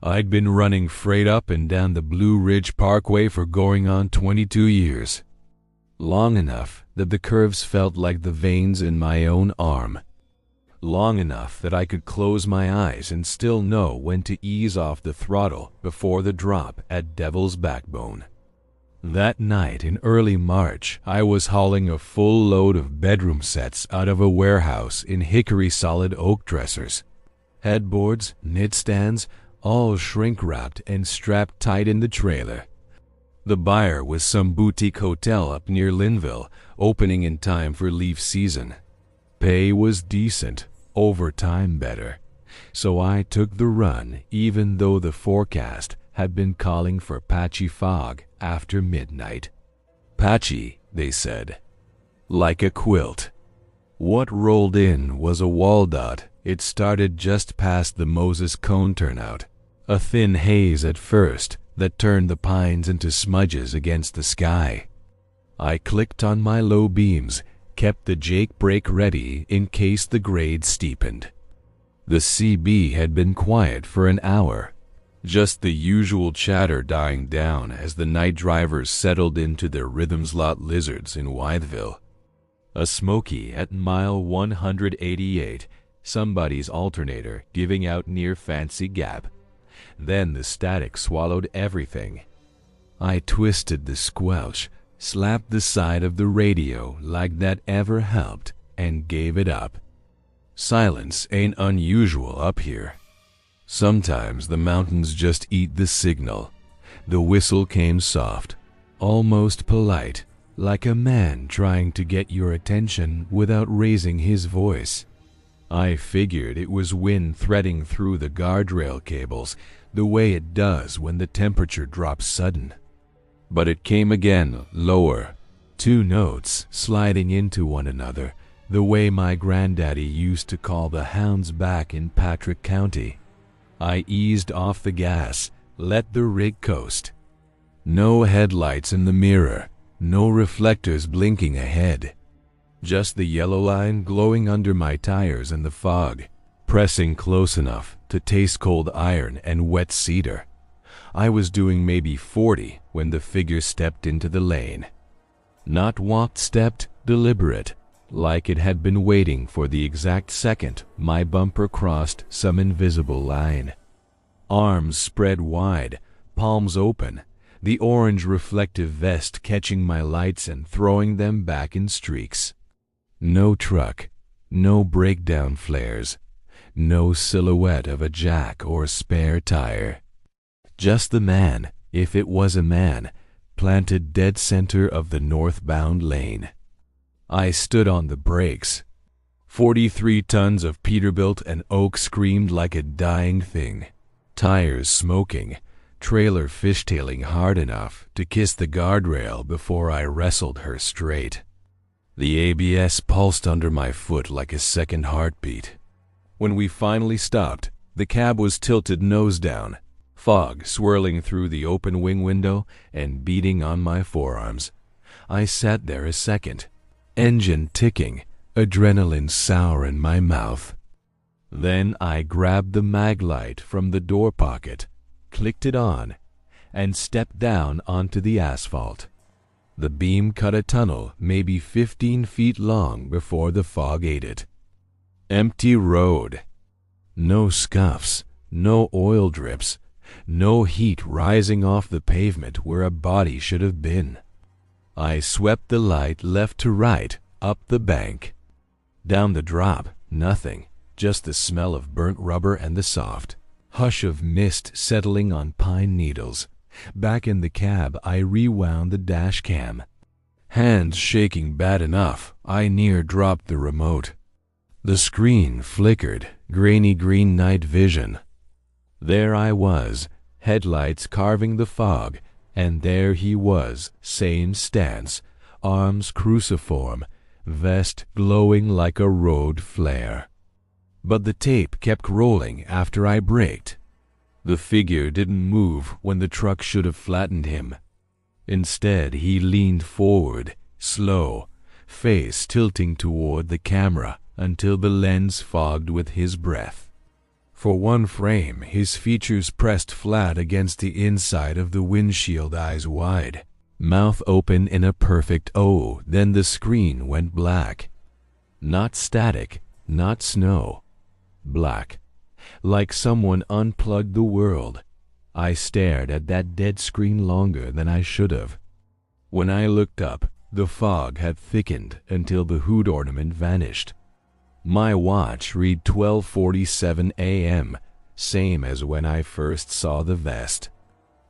I'd been running freight up and down the Blue Ridge Parkway for going on 22 years. Long enough that the curves felt like the veins in my own arm. Long enough that I could close my eyes and still know when to ease off the throttle before the drop at Devil's Backbone. That night in early March, I was hauling a full load of bedroom sets out of a warehouse in hickory solid oak dressers. Headboards, knit stands, all shrink-wrapped and strapped tight in the trailer. The buyer was some boutique hotel up near Linville, opening in time for leaf season. Pay was decent, overtime better, so I took the run even though the forecast had been calling for patchy fog after midnight. Patchy, they said. Like a quilt. What rolled in was a Waldot. It started just past the Moses Cone turnout. A thin haze at first that turned the pines into smudges against the sky. I clicked on my low beams, kept the Jake brake ready in case the grade steepened. The CB had been quiet for an hour, just the usual chatter dying down as the night drivers settled into their rhythms lot lizards in Wytheville. A Smoky at mile 188, somebody's alternator giving out near Fancy Gap. Then the static swallowed everything. I twisted the squelch, slapped the side of the radio like that ever helped, and gave it up. Silence ain't unusual up here. Sometimes the mountains just eat the signal. The whistle came soft, almost polite, like a man trying to get your attention without raising his voice. I figured it was wind threading through the guardrail cables, the way it does when the temperature drops sudden. But it came again, lower, 2 notes sliding into one another, the way my granddaddy used to call the hounds back in Patrick County. I eased off the gas, let the rig coast. No headlights in the mirror, no reflectors blinking ahead. Just the yellow line glowing under my tires in the fog, pressing close enough to taste cold iron and wet cedar. I was doing maybe 40 when the figure stepped into the lane. Not walked, stepped, deliberate, like it had been waiting for the exact second my bumper crossed some invisible line. Arms spread wide, palms open, the orange reflective vest catching my lights and throwing them back in streaks. No truck, no breakdown flares, no silhouette of a jack or spare tire. Just the man, if it was a man, planted dead center of the northbound lane. I stood on the brakes. 43 tons of Peterbilt and oak screamed like a dying thing. Tires smoking, trailer fishtailing hard enough to kiss the guardrail before I wrestled her straight. The ABS pulsed under my foot like a second heartbeat. When we finally stopped, the cab was tilted nose down, fog swirling through the open wing window and beating on my forearms. I sat there a second, engine ticking, adrenaline sour in my mouth. Then I grabbed the mag light from the door pocket, clicked it on, and stepped down onto the asphalt. The beam cut a tunnel maybe 15 feet long before the fog ate it. Empty road. No scuffs, no oil drips, no heat rising off the pavement where a body should have been. I swept the light left to right, up the bank. Down the drop, nothing, just the smell of burnt rubber and the soft hush of mist settling on pine needles. Back in the cab, I rewound the dash cam. Hands shaking bad enough, I near dropped the remote. The screen flickered, grainy green night vision. There I was, headlights carving the fog, and there he was, same stance, arms cruciform, vest glowing like a road flare. But the tape kept rolling after I braked. The figure didn't move when the truck should have flattened him. Instead, he leaned forward, slow, face tilting toward the camera until the lens fogged with his breath. For one frame, his features pressed flat against the inside of the windshield, eyes wide, mouth open in a perfect O. Then the screen went black. Not static, not snow. Black. Like someone unplugged the world. I stared at that dead screen longer than I should have. When I looked up, the fog had thickened until the hood ornament vanished. My watch read 12:47 a.m., same as when I first saw the vest.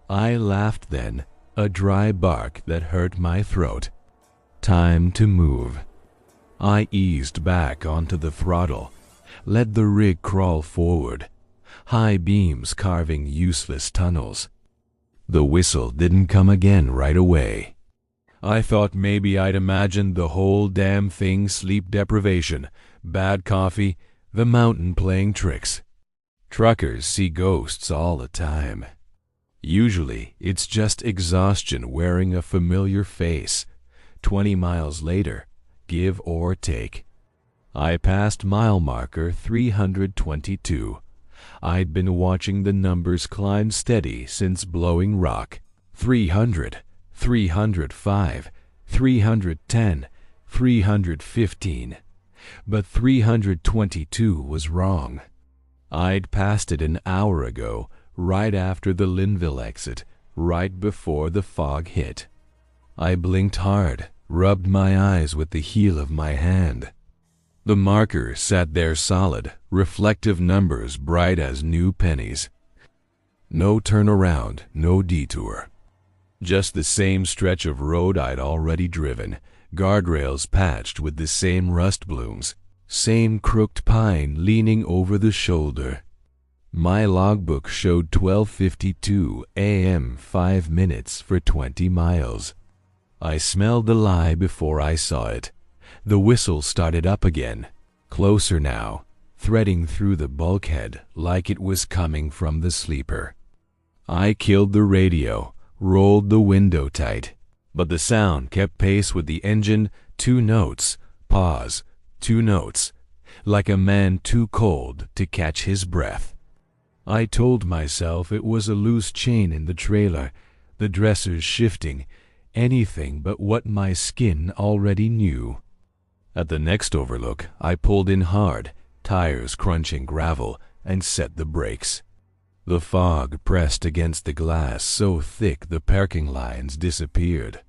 I laughed then, a dry bark that hurt my throat. Time to move. I eased back onto the throttle, let the rig crawl forward, high beams carving useless tunnels. The whistle didn't come again right away. I thought maybe I'd imagined the whole damn thing, sleep deprivation, bad coffee, the mountain playing tricks. Truckers see ghosts all the time. Usually, it's just exhaustion wearing a familiar face. 20 miles later, give or take. I passed mile marker 322. I'd been watching the numbers climb steady since Blowing Rock. 300, 305, 310, 315. But 322 was wrong. I'd passed it an hour ago, right after the Linville exit, right before the fog hit. I blinked hard, rubbed my eyes with the heel of my hand. The marker sat there solid, reflective numbers bright as new pennies. No turnaround, no detour. Just the same stretch of road I'd already driven, guardrails patched with the same rust blooms, same crooked pine leaning over the shoulder. My logbook showed 12:52 a.m. 5 minutes for 20 miles. I smelled the lie before I saw it. The whistle started up again, closer now, threading through the bulkhead like it was coming from the sleeper. I killed the radio, rolled the window tight, but the sound kept pace with the engine. 2 notes, pause, 2 notes, like a man too cold to catch his breath. I told myself it was a loose chain in the trailer, the dressers shifting, anything but what my skin already knew. At the next overlook, I pulled in hard, tires crunching gravel, and set the brakes. The fog pressed against the glass so thick the parking lines disappeared.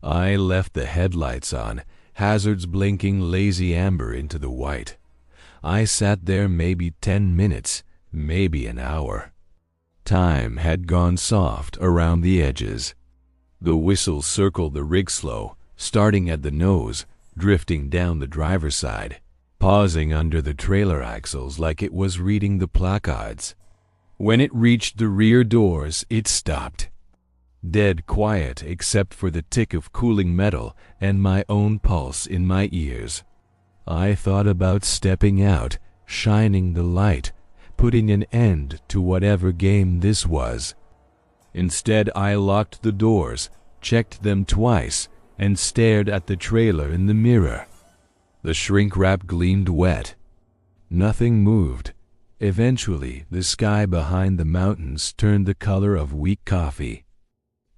I left the headlights on, hazards blinking lazy amber into the white. I sat there maybe 10 minutes, maybe an hour. Time had gone soft around the edges. The whistle circled the rig slow, starting at the nose, drifting down the driver's side, pausing under the trailer axles like it was reading the placards. When it reached the rear doors, it stopped. Dead quiet except for the tick of cooling metal and my own pulse in my ears. I thought about stepping out, shining the light, putting an end to whatever game this was. Instead, I locked the doors, checked them twice, and stared at the trailer in the mirror. The shrink wrap gleamed wet. Nothing moved. Eventually, the sky behind the mountains turned the color of weak coffee.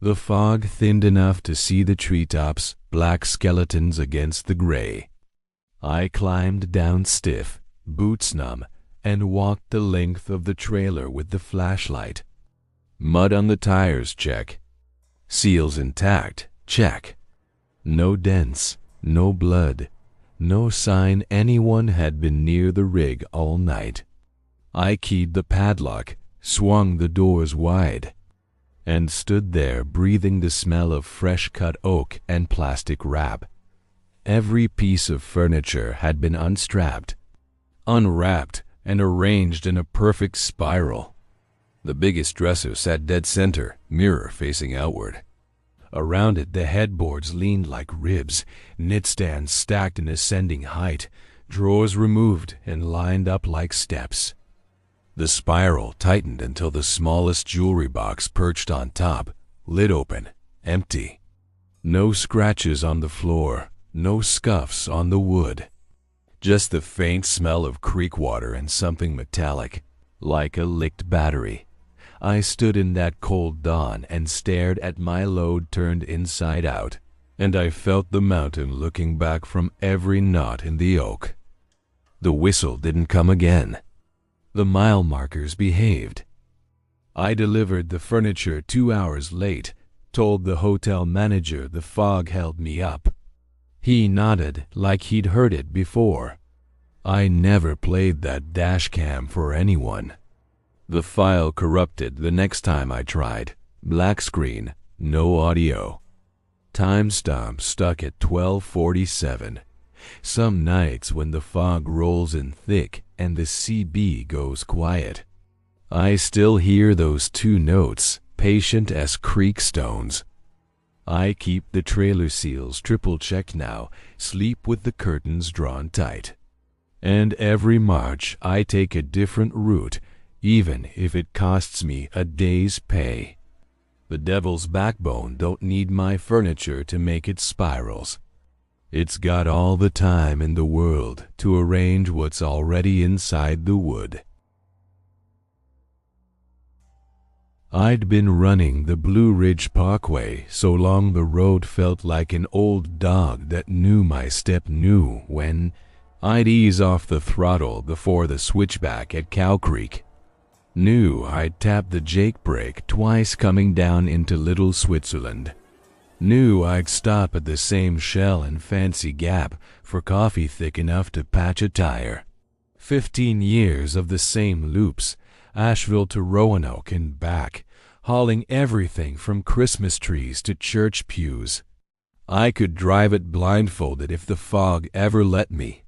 The fog thinned enough to see the treetops, black skeletons against the gray. I climbed down stiff, boots numb, and walked the length of the trailer with the flashlight. Mud on the tires, check. Seals intact, check. No dents, no blood, no sign anyone had been near the rig all night. I keyed the padlock, swung the doors wide, and stood there breathing the smell of fresh-cut oak and plastic wrap. Every piece of furniture had been unstrapped, unwrapped, and arranged in a perfect spiral. The biggest dresser sat dead center, mirror facing outward. Around it, the headboards leaned like ribs, knitstands stacked in ascending height, drawers removed and lined up like steps. The spiral tightened until the smallest jewelry box perched on top, lid open, empty. No scratches on the floor, no scuffs on the wood. Just the faint smell of creek water and something metallic, like a licked battery. I stood in that cold dawn and stared at my load turned inside out, and I felt the mountain looking back from every knot in the oak. The whistle didn't come again. The mile markers behaved. I delivered the furniture 2 hours late, told the hotel manager the fog held me up. He nodded like he'd heard it before. I never played that dash cam for anyone. The file corrupted the next time I tried. Black screen, no audio. Timestamp stuck at 12:47. Some nights when the fog rolls in thick and the CB goes quiet, I still hear those 2 notes, patient as creek stones. I keep the trailer seals triple-checked now, sleep with the curtains drawn tight. And every March I take a different route, even if it costs me a day's pay. The devil's backbone don't need my furniture to make its spirals. It's got all the time in the world to arrange what's already inside the wood. I'd been running the Blue Ridge Parkway so long the road felt like an old dog that knew my step knew when I'd ease off the throttle before the switchback at Cow Creek. Knew I'd tap the Jake brake twice coming down into Little Switzerland. Knew I'd stop at the same Shell and Fancy Gap for coffee thick enough to patch a tire. 15 years of the same loops, Asheville to Roanoke and back, hauling everything from Christmas trees to church pews. I could drive it blindfolded if the fog ever let me.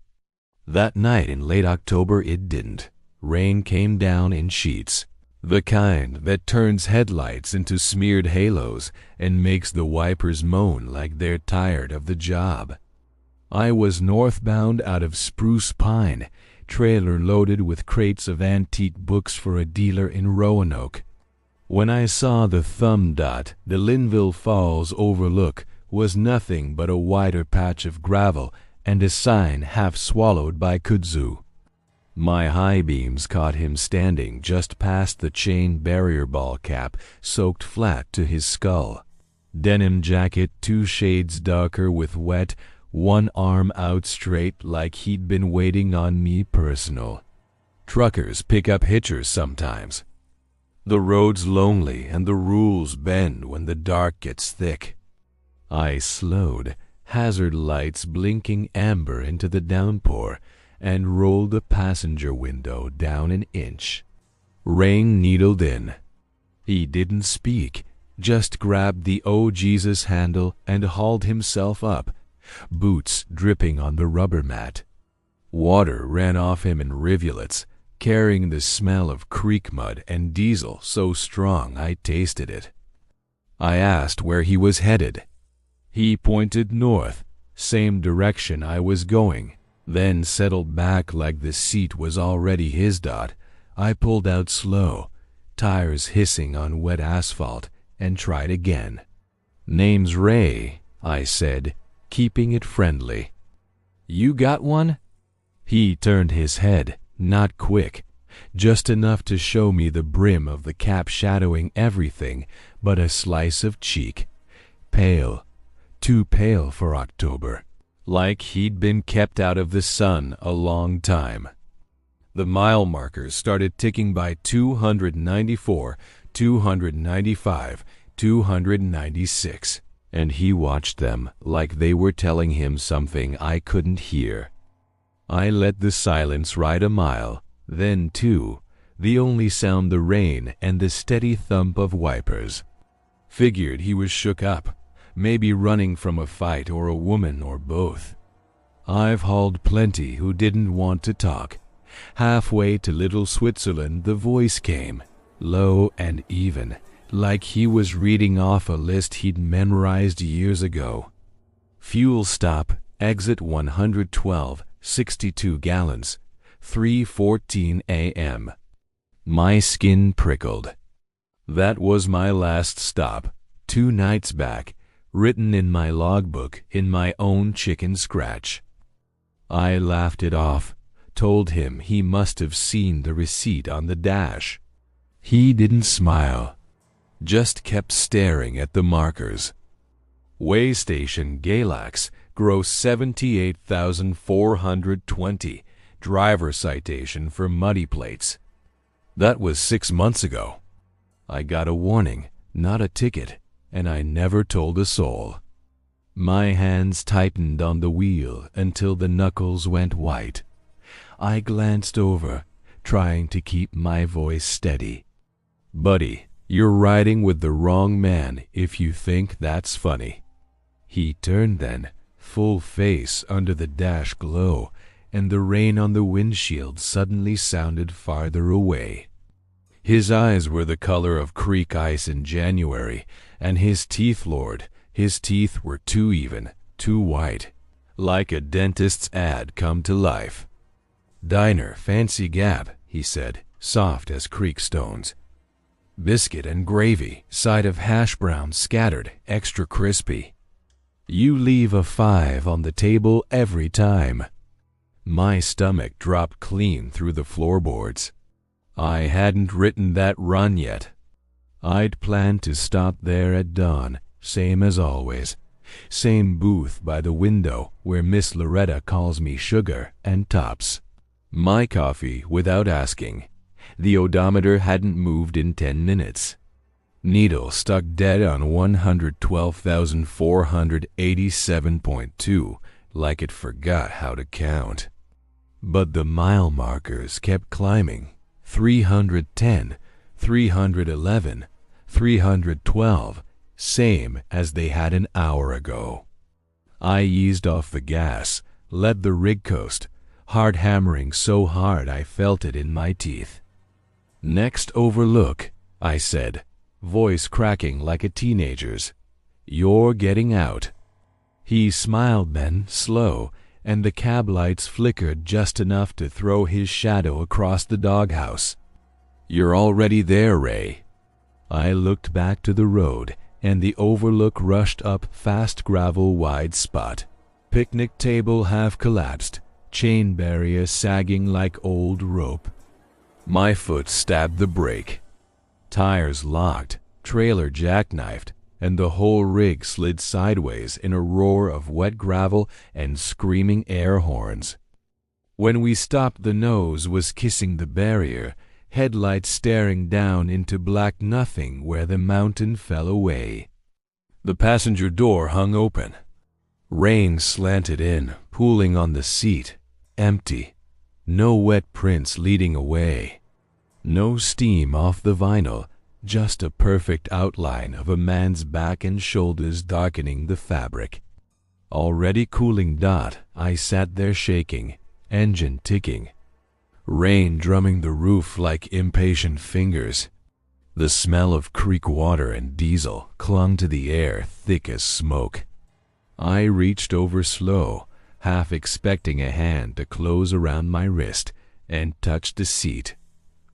That night in late October it didn't. Rain came down in sheets, the kind that turns headlights into smeared halos and makes the wipers moan like they're tired of the job. I was northbound out of Spruce Pine, trailer loaded with crates of antique books for a dealer in Roanoke. When I saw the thumb dot the Linville Falls overlook was nothing but a wider patch of gravel and a sign half swallowed by kudzu. My high beams caught him standing just past the chain barrier ball cap soaked flat to his skull. Denim jacket 2 shades darker with wet, one arm out straight like he'd been waiting on me personal. Truckers pick up hitchers sometimes. The road's lonely and the rules bend when the dark gets thick. I slowed, hazard lights blinking amber into the downpour, and rolled the passenger window down an inch. Rain needled in. He didn't speak, just grabbed the "Oh Jesus" handle and hauled himself up, boots dripping on the rubber mat. Water ran off him in rivulets, carrying the smell of creek mud and diesel so strong I tasted it. I asked where he was headed. He pointed north, same direction I was going, then settled back like the seat was already his dot. I pulled out slow, tires hissing on wet asphalt, and tried again. "Name's Ray," I said, keeping it friendly. "You got one?" He turned his head, not quick, just enough to show me the brim of the cap shadowing everything but a slice of cheek. Pale, too pale for October, like he'd been kept out of the sun a long time. The mile markers started ticking by 294, 295, 296, and he watched them like they were telling him something I couldn't hear. I let the silence ride a mile, then 2, the only sound the rain and the steady thump of wipers. Figured he was shook up, maybe running from a fight or a woman or both. I've hauled plenty who didn't want to talk. Halfway to Little Switzerland the voice came, low and even, like he was reading off a list he'd memorized years ago. "Fuel stop, exit 112, 62 gallons, 3:14 a.m. My skin prickled. That was my last stop, 2 nights back, written in my logbook in my own chicken scratch. I laughed it off, told him he must have seen the receipt on the dash. He didn't smile, just kept staring at the markers. Way station Galax, gross 78,420, driver citation for muddy plates. That was 6 months ago. I got a warning, not a ticket, and I never told a soul. My hands tightened on the wheel until the knuckles went white. I glanced over, trying to keep my voice steady. "Buddy, you're riding with the wrong man if you think that's funny." He turned then, full face under the dash glow, and the rain on the windshield suddenly sounded farther away. His eyes were the color of creek ice in January, and his teeth, Lord, his teeth were too even, too white, like a dentist's ad come to life. "Diner, fancy gab," he said, soft as creek stones. "Biscuit and gravy, side of hash browns scattered, extra crispy. You leave a 5 on the table every time." My stomach dropped clean through the floorboards. I hadn't written that run yet. I'd planned to stop there at dawn, same as always. Same booth by the window where Miss Loretta calls me sugar and tops. My coffee without asking. The odometer hadn't moved in 10 minutes. Needle stuck dead on 112,487.2, like it forgot how to count. But the mile markers kept climbing. 310, 311, 312, same as they had an hour ago. I eased off the gas, let the rig coast, hard hammering so hard I felt it in my teeth. "Next overlook," I said, voice cracking like a teenager's. "You're getting out." He smiled then, slow, and the cab lights flickered just enough to throw his shadow across the doghouse. "You're already there, Ray." I looked back to the road, and the overlook rushed up fast gravel wide spot. Picnic table half collapsed, chain barrier sagging like old rope. My foot stabbed the brake. Tires locked, trailer jackknifed, and the whole rig slid sideways in a roar of wet gravel and screaming air horns. When we stopped, the nose was kissing the barrier, headlights staring down into black nothing where the mountain fell away. The passenger door hung open. Rain slanted in, pooling on the seat, empty. No wet prints leading away. No steam off the vinyl, just a perfect outline of a man's back and shoulders darkening the fabric. Already cooling dot, I sat there shaking, engine ticking. Rain drumming the roof like impatient fingers. The smell of creek water and diesel clung to the air thick as smoke. I reached over slow, half expecting a hand to close around my wrist, and touched the seat.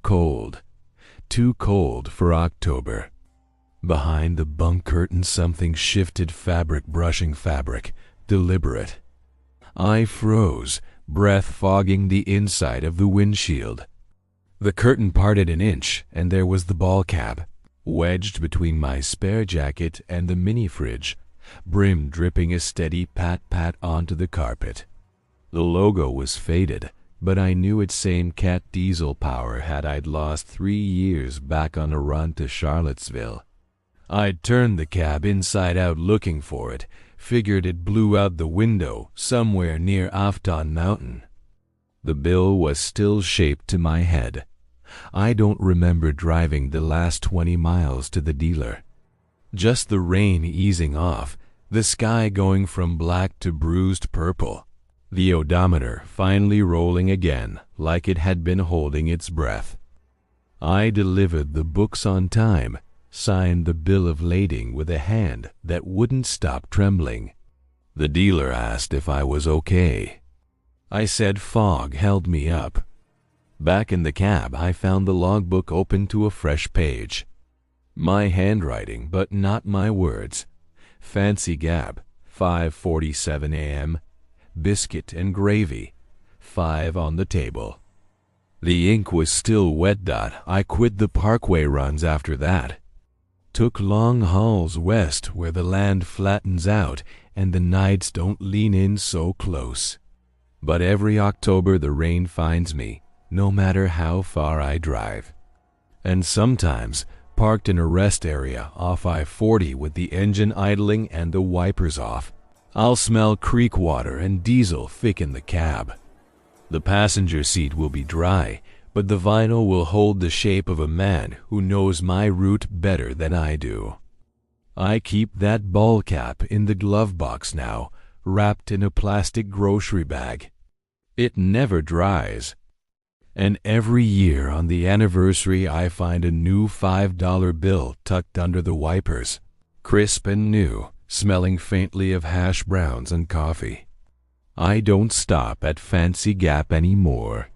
Cold. Too cold for October. Behind the bunk curtain something shifted, fabric brushing fabric, deliberate. I froze, breath fogging the inside of the windshield. The curtain parted an inch, and there was the ball cap, wedged between my spare jacket and the mini fridge, brim dripping a steady pat-pat onto the carpet. The logo was faded, but I knew its same cat diesel power had I'd lost 3 years back on a run to Charlottesville. I'd turned the cab inside out looking for it, figured it blew out the window somewhere near Afton Mountain. The bill was still shaped to my head. I don't remember driving the last 20 miles to the dealer. Just the rain easing off, the sky going from black to bruised purple. The odometer finally rolling again, like it had been holding its breath. I delivered the books on time, signed the bill of lading with a hand that wouldn't stop trembling. The dealer asked if I was okay. I said fog held me up. Back in the cab, I found the logbook open to a fresh page. My handwriting, but not my words. Fancy Gab, 5:47 a.m., biscuit and gravy, 5 on the table. The ink was still wet. I quit the parkway runs after that. Took long hauls west where the land flattens out and the nights don't lean in so close. But every October the rain finds me, no matter how far I drive. And sometimes, parked in a rest area off I-40 with the engine idling and the wipers off, I'll smell creek water and diesel thick in the cab. The passenger seat will be dry, but the vinyl will hold the shape of a man who knows my route better than I do. I keep that ball cap in the glove box now, wrapped in a plastic grocery bag. It never dries. And every year on the anniversary I find a new $5 bill tucked under the wipers, crisp and new, smelling faintly of hash browns and coffee. I don't stop at Fancy Gap anymore.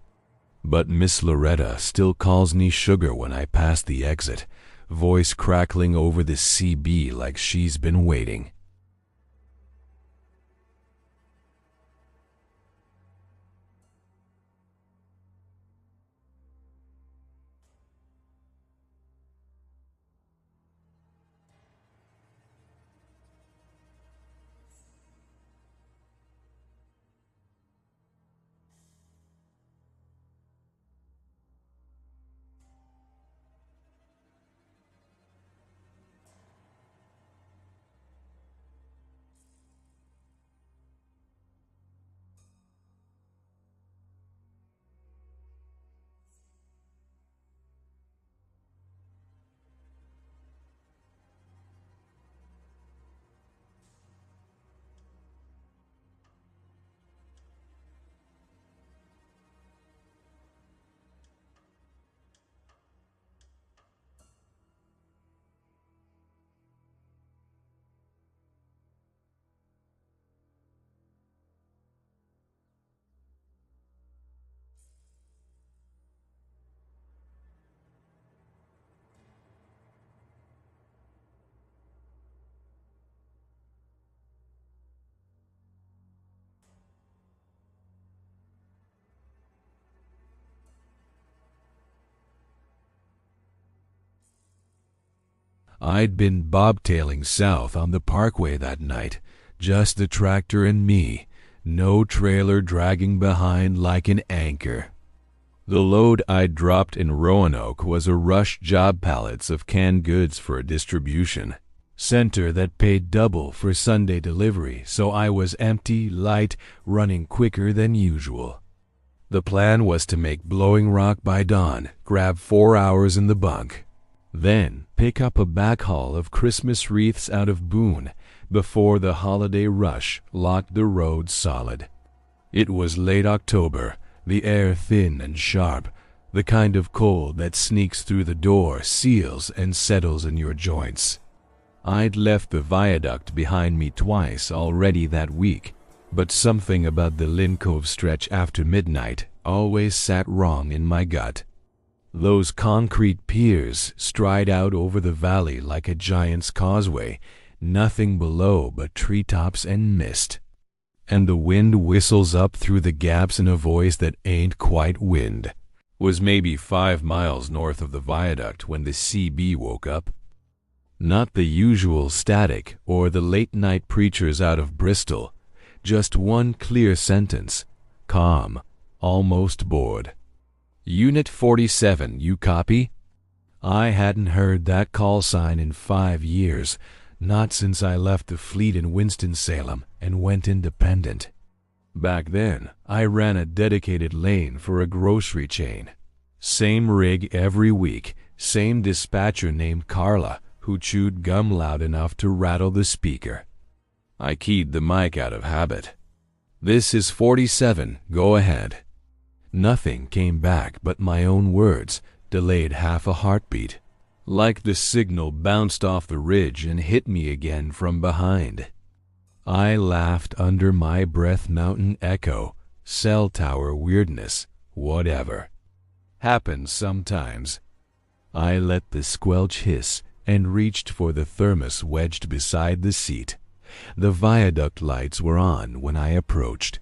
But Miss Loretta still calls me sugar when I pass the exit, voice crackling over the CB like she's been waiting. I'd been bobtailing south on the parkway that night, just the tractor and me, no trailer dragging behind like an anchor. The load I'd dropped in Roanoke was a rush job pallets of canned goods for a distribution center that paid double for Sunday delivery, so I was empty, light, running quicker than usual. The plan was to make Blowing Rock by dawn, grab 4 hours in the bunk, then pick up a backhaul of Christmas wreaths out of Boone before the holiday rush locked the road solid. It was late October, the air thin and sharp, the kind of cold that sneaks through the door, seals, and settles in your joints. I'd left the viaduct behind me twice already that week, but something about the Lynn Cove stretch after midnight always sat wrong in my gut. Those concrete piers stride out over the valley like a giant's causeway, nothing below but treetops and mist. And the wind whistles up through the gaps in a voice that ain't quite wind. Was maybe 5 miles north of the viaduct when the CB woke up. Not the usual static or the late-night preachers out of Bristol, just one clear sentence, calm, almost bored. Unit 47, you copy? I hadn't heard that call sign in 5 years, not since I left the fleet in Winston-Salem and went independent. Back then, I ran a dedicated lane for a grocery chain. Same rig every week, same dispatcher named Carla, who chewed gum loud enough to rattle the speaker. I keyed the mic out of habit. This is 47, go ahead. Nothing came back but my own words, delayed half a heartbeat, like the signal bounced off the ridge and hit me again from behind. I laughed under my breath. Mountain echo, cell tower weirdness, whatever. Happens sometimes. I let the squelch hiss and reached for the thermos wedged beside the seat. The viaduct lights were on when I approached.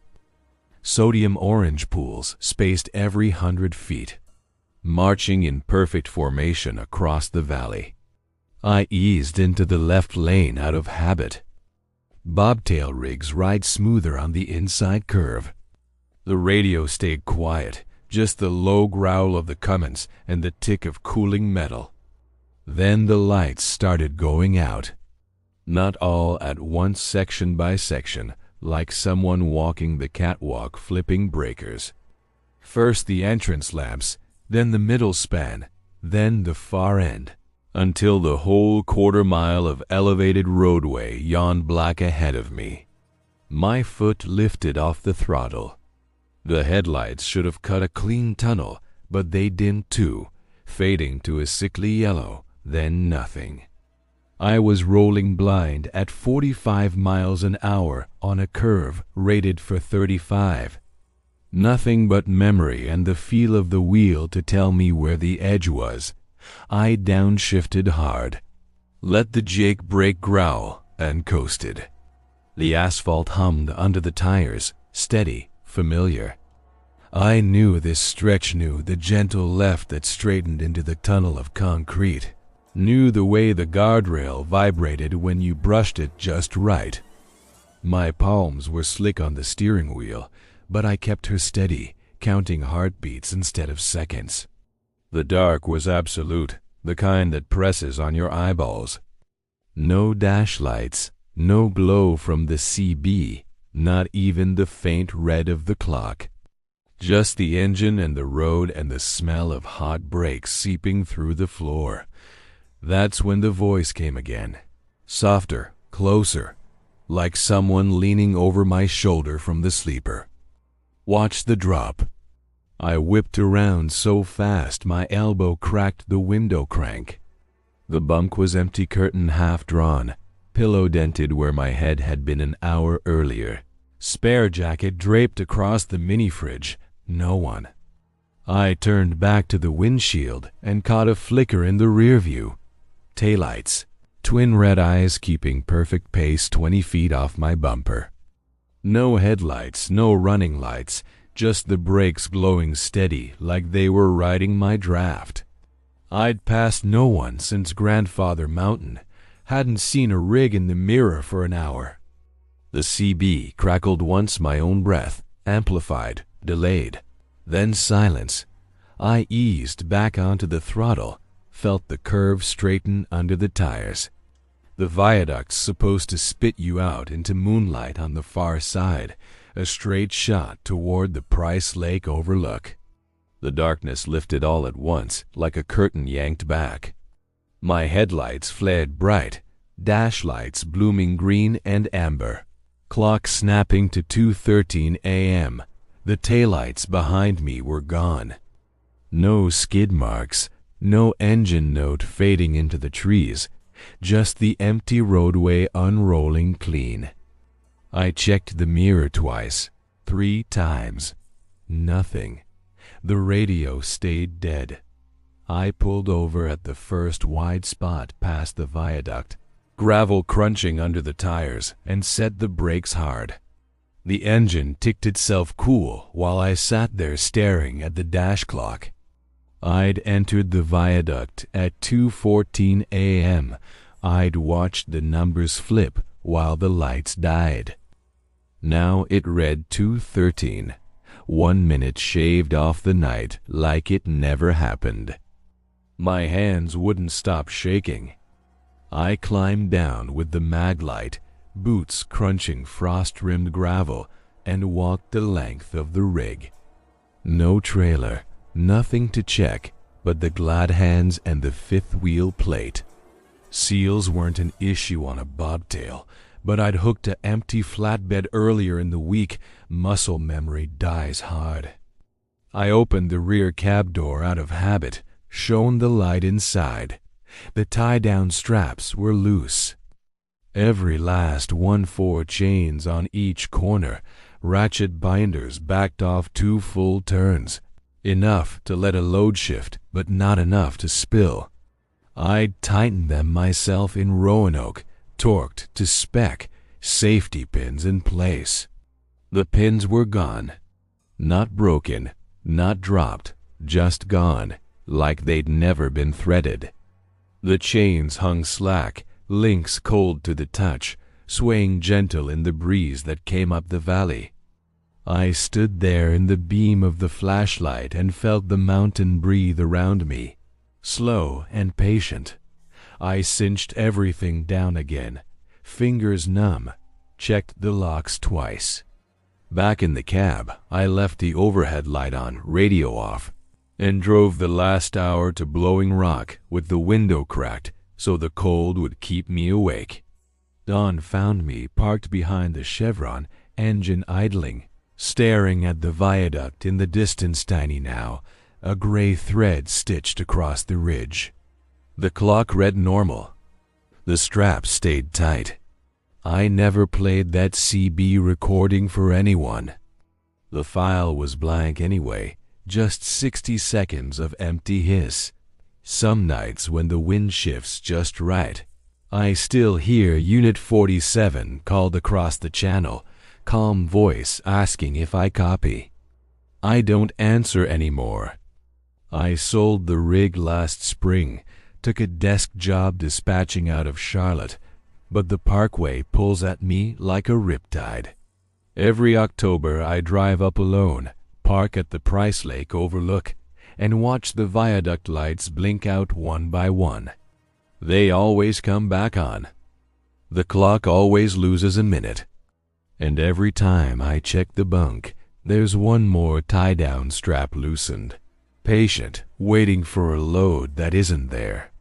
sodium orange pools spaced every 100 feet, marching in perfect formation across the valley. I eased into the left lane out of habit. Bobtail rigs ride smoother on the inside curve. The radio stayed quiet, just the low growl of the Cummins and the tick of cooling metal. Then the lights started going out. Not all at once, section by section, like someone walking the catwalk flipping breakers. First the entrance lamps, then the middle span, then the far end, until the whole quarter-mile of elevated roadway yawned black ahead of me. My foot lifted off the throttle. The headlights should have cut a clean tunnel, but they dimmed too, fading to a sickly yellow, then nothing. I was rolling blind at 45 miles an hour on a curve rated for 35. Nothing but memory and the feel of the wheel to tell me where the edge was. I downshifted hard, let the Jake brake growl, and coasted. The asphalt hummed under the tires, steady, familiar. I knew this stretch, knew the gentle left that straightened into the tunnel of concrete, knew the way the guardrail vibrated when you brushed it just right. My palms were slick on the steering wheel, but I kept her steady, counting heartbeats instead of seconds. The dark was absolute, the kind that presses on your eyeballs. No dash lights, no glow from the CB, not even the faint red of the clock. Just the engine and the road and the smell of hot brakes seeping through the floor. That's when the voice came again, softer, closer, like someone leaning over my shoulder from the sleeper. Watch the drop. I whipped around so fast my elbow cracked the window crank. The bunk was empty, curtain half drawn, pillow dented where my head had been an hour earlier. Spare jacket draped across the mini-fridge. No one. I turned back to the windshield and caught a flicker in the rear view. Taillights, twin red eyes keeping perfect pace 20 feet off my bumper. No headlights, no running lights, just the brakes glowing steady like they were riding my draft. I'd passed no one since Grandfather Mountain, hadn't seen a rig in the mirror for an hour. The CB crackled once, my own breath, amplified, delayed, then silence. I eased back onto the throttle, felt the curve straighten under the tires. The viaduct's supposed to spit you out into moonlight on the far side, a straight shot toward the Price Lake overlook. The darkness lifted all at once, like a curtain yanked back. My headlights flared bright, dash lights blooming green and amber. Clock snapping to 2:13 a.m. The taillights behind me were gone. No skid marks, no engine note fading into the trees, just the empty roadway unrolling clean. I checked the mirror twice, 3 times. Nothing. The radio stayed dead. I pulled over at the first wide spot past the viaduct, gravel crunching under the tires, and set the brakes hard. The engine ticked itself cool while I sat there staring at the dash clock. I'd entered the viaduct at 2:14 a.m. I'd watched the numbers flip while the lights died. Now it read 2:13, 1 minute shaved off the night like it never happened. My hands wouldn't stop shaking. I climbed down with the mag light, boots crunching frost-rimmed gravel, and walked the length of the rig. No trailer, nothing to check but the glad hands and the fifth wheel plate. Seals weren't an issue on a bobtail, but I'd hooked a empty flatbed earlier in the week. Muscle memory dies hard. I opened the rear cab door out of habit, shone the light inside. The tie-down straps were loose. Every last 1/4 chains on each corner, ratchet binders backed off 2 full turns. Enough to let a load shift, but not enough to spill. I'd tightened them myself in Roanoke, torqued to spec, safety pins in place. The pins were gone, Not broken, not dropped, just gone, like they'd never been threaded. The chains hung slack, links cold to the touch, swaying gentle in the breeze that came up the valley. I stood there in the beam of the flashlight and felt the mountain breathe around me. Slow and patient. I cinched everything down again, fingers numb, checked the locks twice. Back in the cab, I left the overhead light on, radio off, and drove the last hour to Blowing Rock with the window cracked so the cold would keep me awake. Dawn found me parked behind the Chevron, engine idling, staring at the viaduct in the distance tiny now, a gray thread stitched across the ridge. The clock read normal. The straps stayed tight. I never played that CB recording for anyone. The file was blank anyway, just 60 seconds of empty hiss. Some nights when the wind shifts just right, I still hear Unit 47 called across the channel, calm voice asking if I copy. I don't answer anymore. I sold the rig last spring, took a desk job dispatching out of Charlotte, but the Parkway pulls at me like a riptide. Every October I drive up alone, park at the Price Lake overlook, and watch the viaduct lights blink out one by one. They always come back on. The clock always loses a minute. And every time I check the bunk, there's one more tie-down strap loosened. Patient, waiting for a load that isn't there.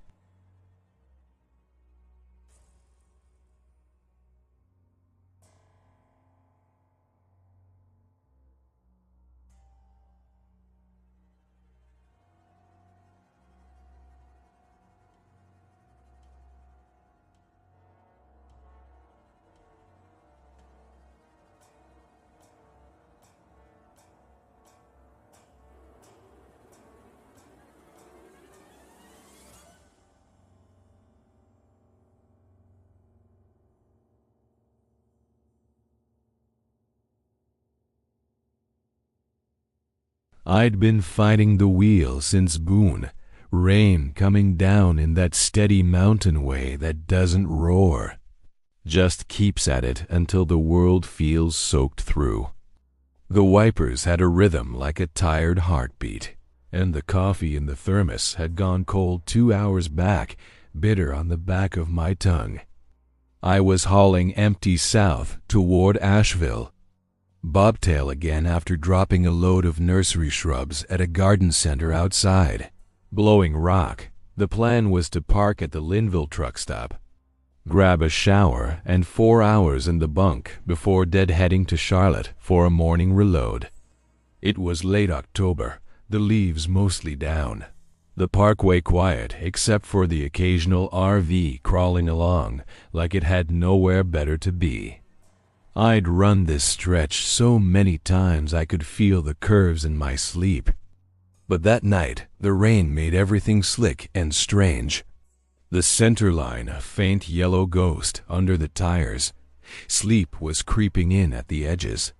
I'd been fighting the wheel since Boone, rain coming down in that steady mountain way that doesn't roar, just keeps at it until the world feels soaked through. The wipers had a rhythm like a tired heartbeat, and the coffee in the thermos had gone cold 2 hours back, bitter on the back of my tongue. I was hauling empty south toward Asheville. Bobtail again after dropping a load of nursery shrubs at a garden center outside. Blowing Rock, the plan was to park at the Linville truck stop, grab a shower, and 4 hours in the bunk before deadheading to Charlotte for a morning reload. It was late October, the leaves mostly down. The Parkway quiet except for the occasional RV crawling along like it had nowhere better to be. I'd run this stretch so many times I could feel the curves in my sleep. But that night, the rain made everything slick and strange. The center line a faint yellow ghost under the tires. Sleep was creeping in at the edges.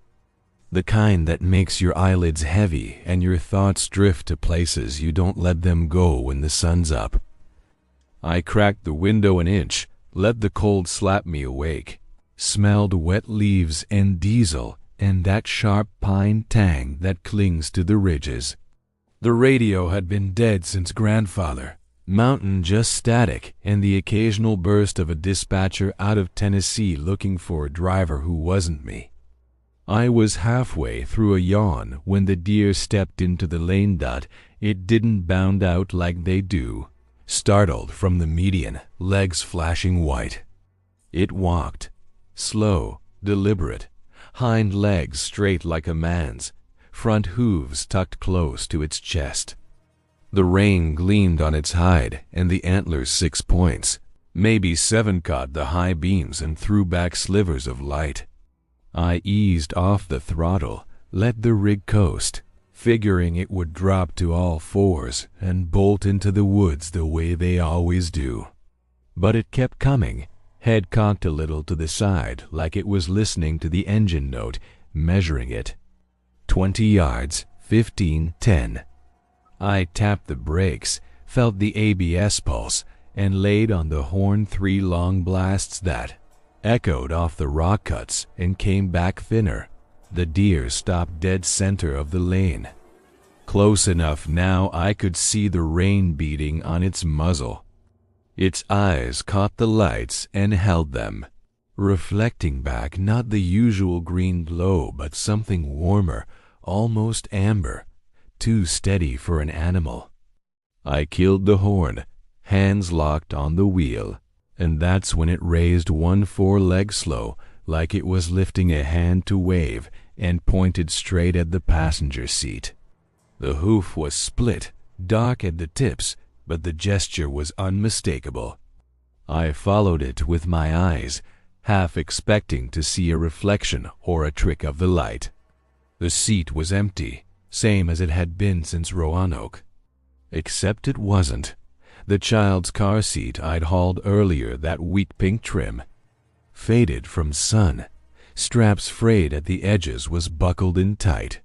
The kind that makes your eyelids heavy and your thoughts drift to places you don't let them go when the sun's up. I cracked the window an inch, let the cold slap me awake. Smelled wet leaves and diesel and that sharp pine tang that clings to the ridges. The radio had been dead since grandfather. Mountain just static and the occasional burst of a dispatcher out of Tennessee looking for a driver who wasn't me. I was halfway through a yawn when the deer stepped into the lane. It didn't bound out like they do. Startled from the median, legs flashing white. It walked. Slow, deliberate, hind legs straight like a man's, front hooves tucked close to its chest. The rain gleamed on its hide and the antlers 6 points. Maybe 7 caught the high beams and threw back slivers of light. I eased off the throttle, let the rig coast, figuring it would drop to all fours and bolt into the woods the way they always do. But it kept coming. Head cocked a little to the side like it was listening to the engine note, measuring it. 20 yards, 15, 10. I tapped the brakes, felt the ABS pulse, and laid on the horn 3 long blasts that echoed off the rock cuts and came back thinner. The deer stopped dead center of the lane. Close enough now I could see the rain beating on its muzzle. Its eyes caught the lights and held them, reflecting back not the usual green glow but something warmer, almost amber, too steady for an animal. I killed the horn, hands locked on the wheel, and that's when it raised one foreleg slow, like it was lifting a hand to wave, and pointed straight at the passenger seat. The hoof was split, dark at the tips, but the gesture was unmistakable. I followed it with my eyes, half expecting to see a reflection or a trick of the light. The seat was empty, same as it had been since Roanoke. Except it wasn't. The child's car seat I'd hauled earlier, that wheat-pink trim, faded from sun, straps frayed at the edges, was buckled in tight.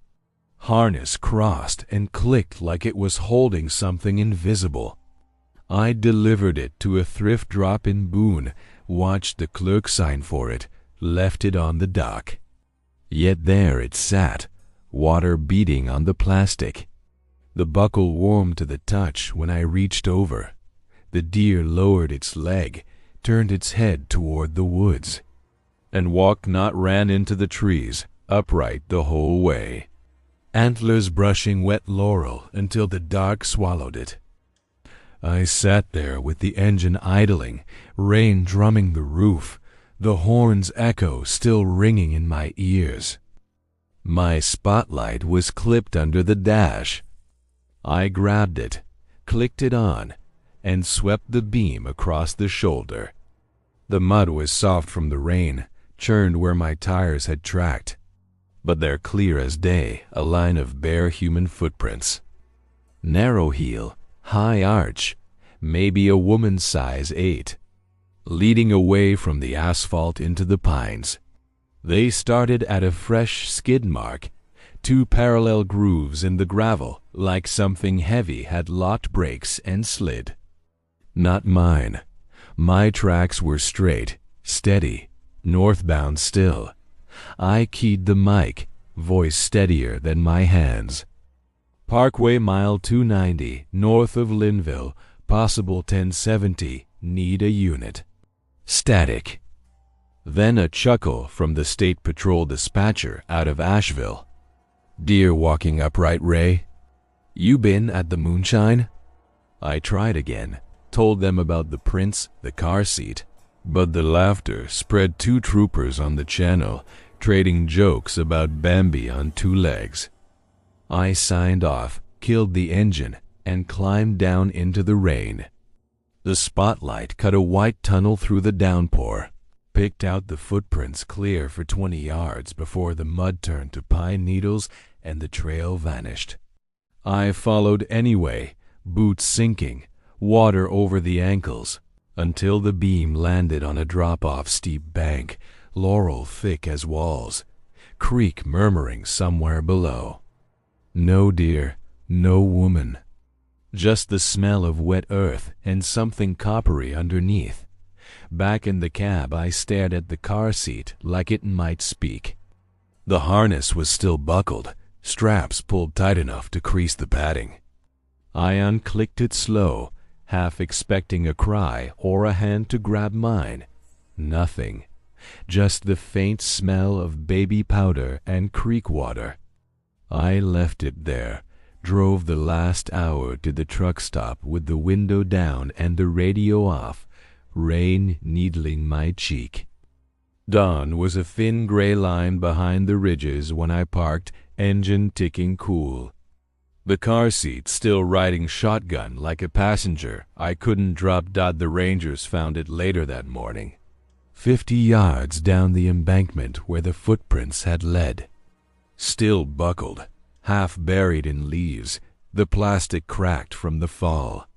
Harness crossed and clicked like it was holding something invisible. I delivered it to a thrift drop in Boone, watched the clerk sign for it, left it on the dock. Yet there it sat, water beating on the plastic. The buckle warmed to the touch when I reached over. The deer lowered its leg, turned its head toward the woods, and walked, not ran into the trees, upright the whole way. Antlers brushing wet laurel until the dark swallowed it. I sat there with the engine idling, rain drumming the roof, the horn's echo still ringing in my ears. My spotlight was clipped under the dash. I grabbed it, clicked it on, and swept the beam across the shoulder. The mud was soft from the rain, churned where my tires had tracked, but they're clear as day, a line of bare human footprints. Narrow heel, high arch, maybe a woman's size 8, leading away from the asphalt into the pines. They started at a fresh skid mark, 2 parallel grooves in the gravel, like something heavy had locked brakes and slid. Not mine. My tracks were straight, steady, northbound still. I keyed the mic, voice steadier than my hands. Parkway mile 290, north of Linville, possible 1070, need a unit. Static. Then a chuckle from the State Patrol dispatcher out of Asheville. Deer walking upright, Ray? You been at the moonshine? I tried again, told them about the prints, the car seat, but the laughter spread. 2 troopers on the channel, trading jokes about Bambi on 2 legs. I signed off, killed the engine, and climbed down into the rain. The spotlight cut a white tunnel through the downpour, picked out the footprints clear for 20 yards before the mud turned to pine needles and the trail vanished. I followed anyway, boots sinking, water over the ankles, until the beam landed on a drop-off steep bank, laurel thick as walls, creek murmuring somewhere below. No deer, no woman. Just the smell of wet earth and something coppery underneath. Back in the cab I stared at the car seat like it might speak. The harness was still buckled, straps pulled tight enough to crease the padding. I unclicked it slow, half expecting a cry or a hand to grab mine. Nothing. Just the faint smell of baby powder and creek water. I left it there, drove the last hour to the truck stop with the window down and the radio off, rain needling my cheek. Dawn was a thin gray line behind the ridges when I parked, engine ticking cool. The car seat still riding shotgun like a passenger I couldn't drop. The Rangers found it later that morning, 50 yards down the embankment where the footprints had led. Still buckled, half buried in leaves, the plastic cracked from the fall.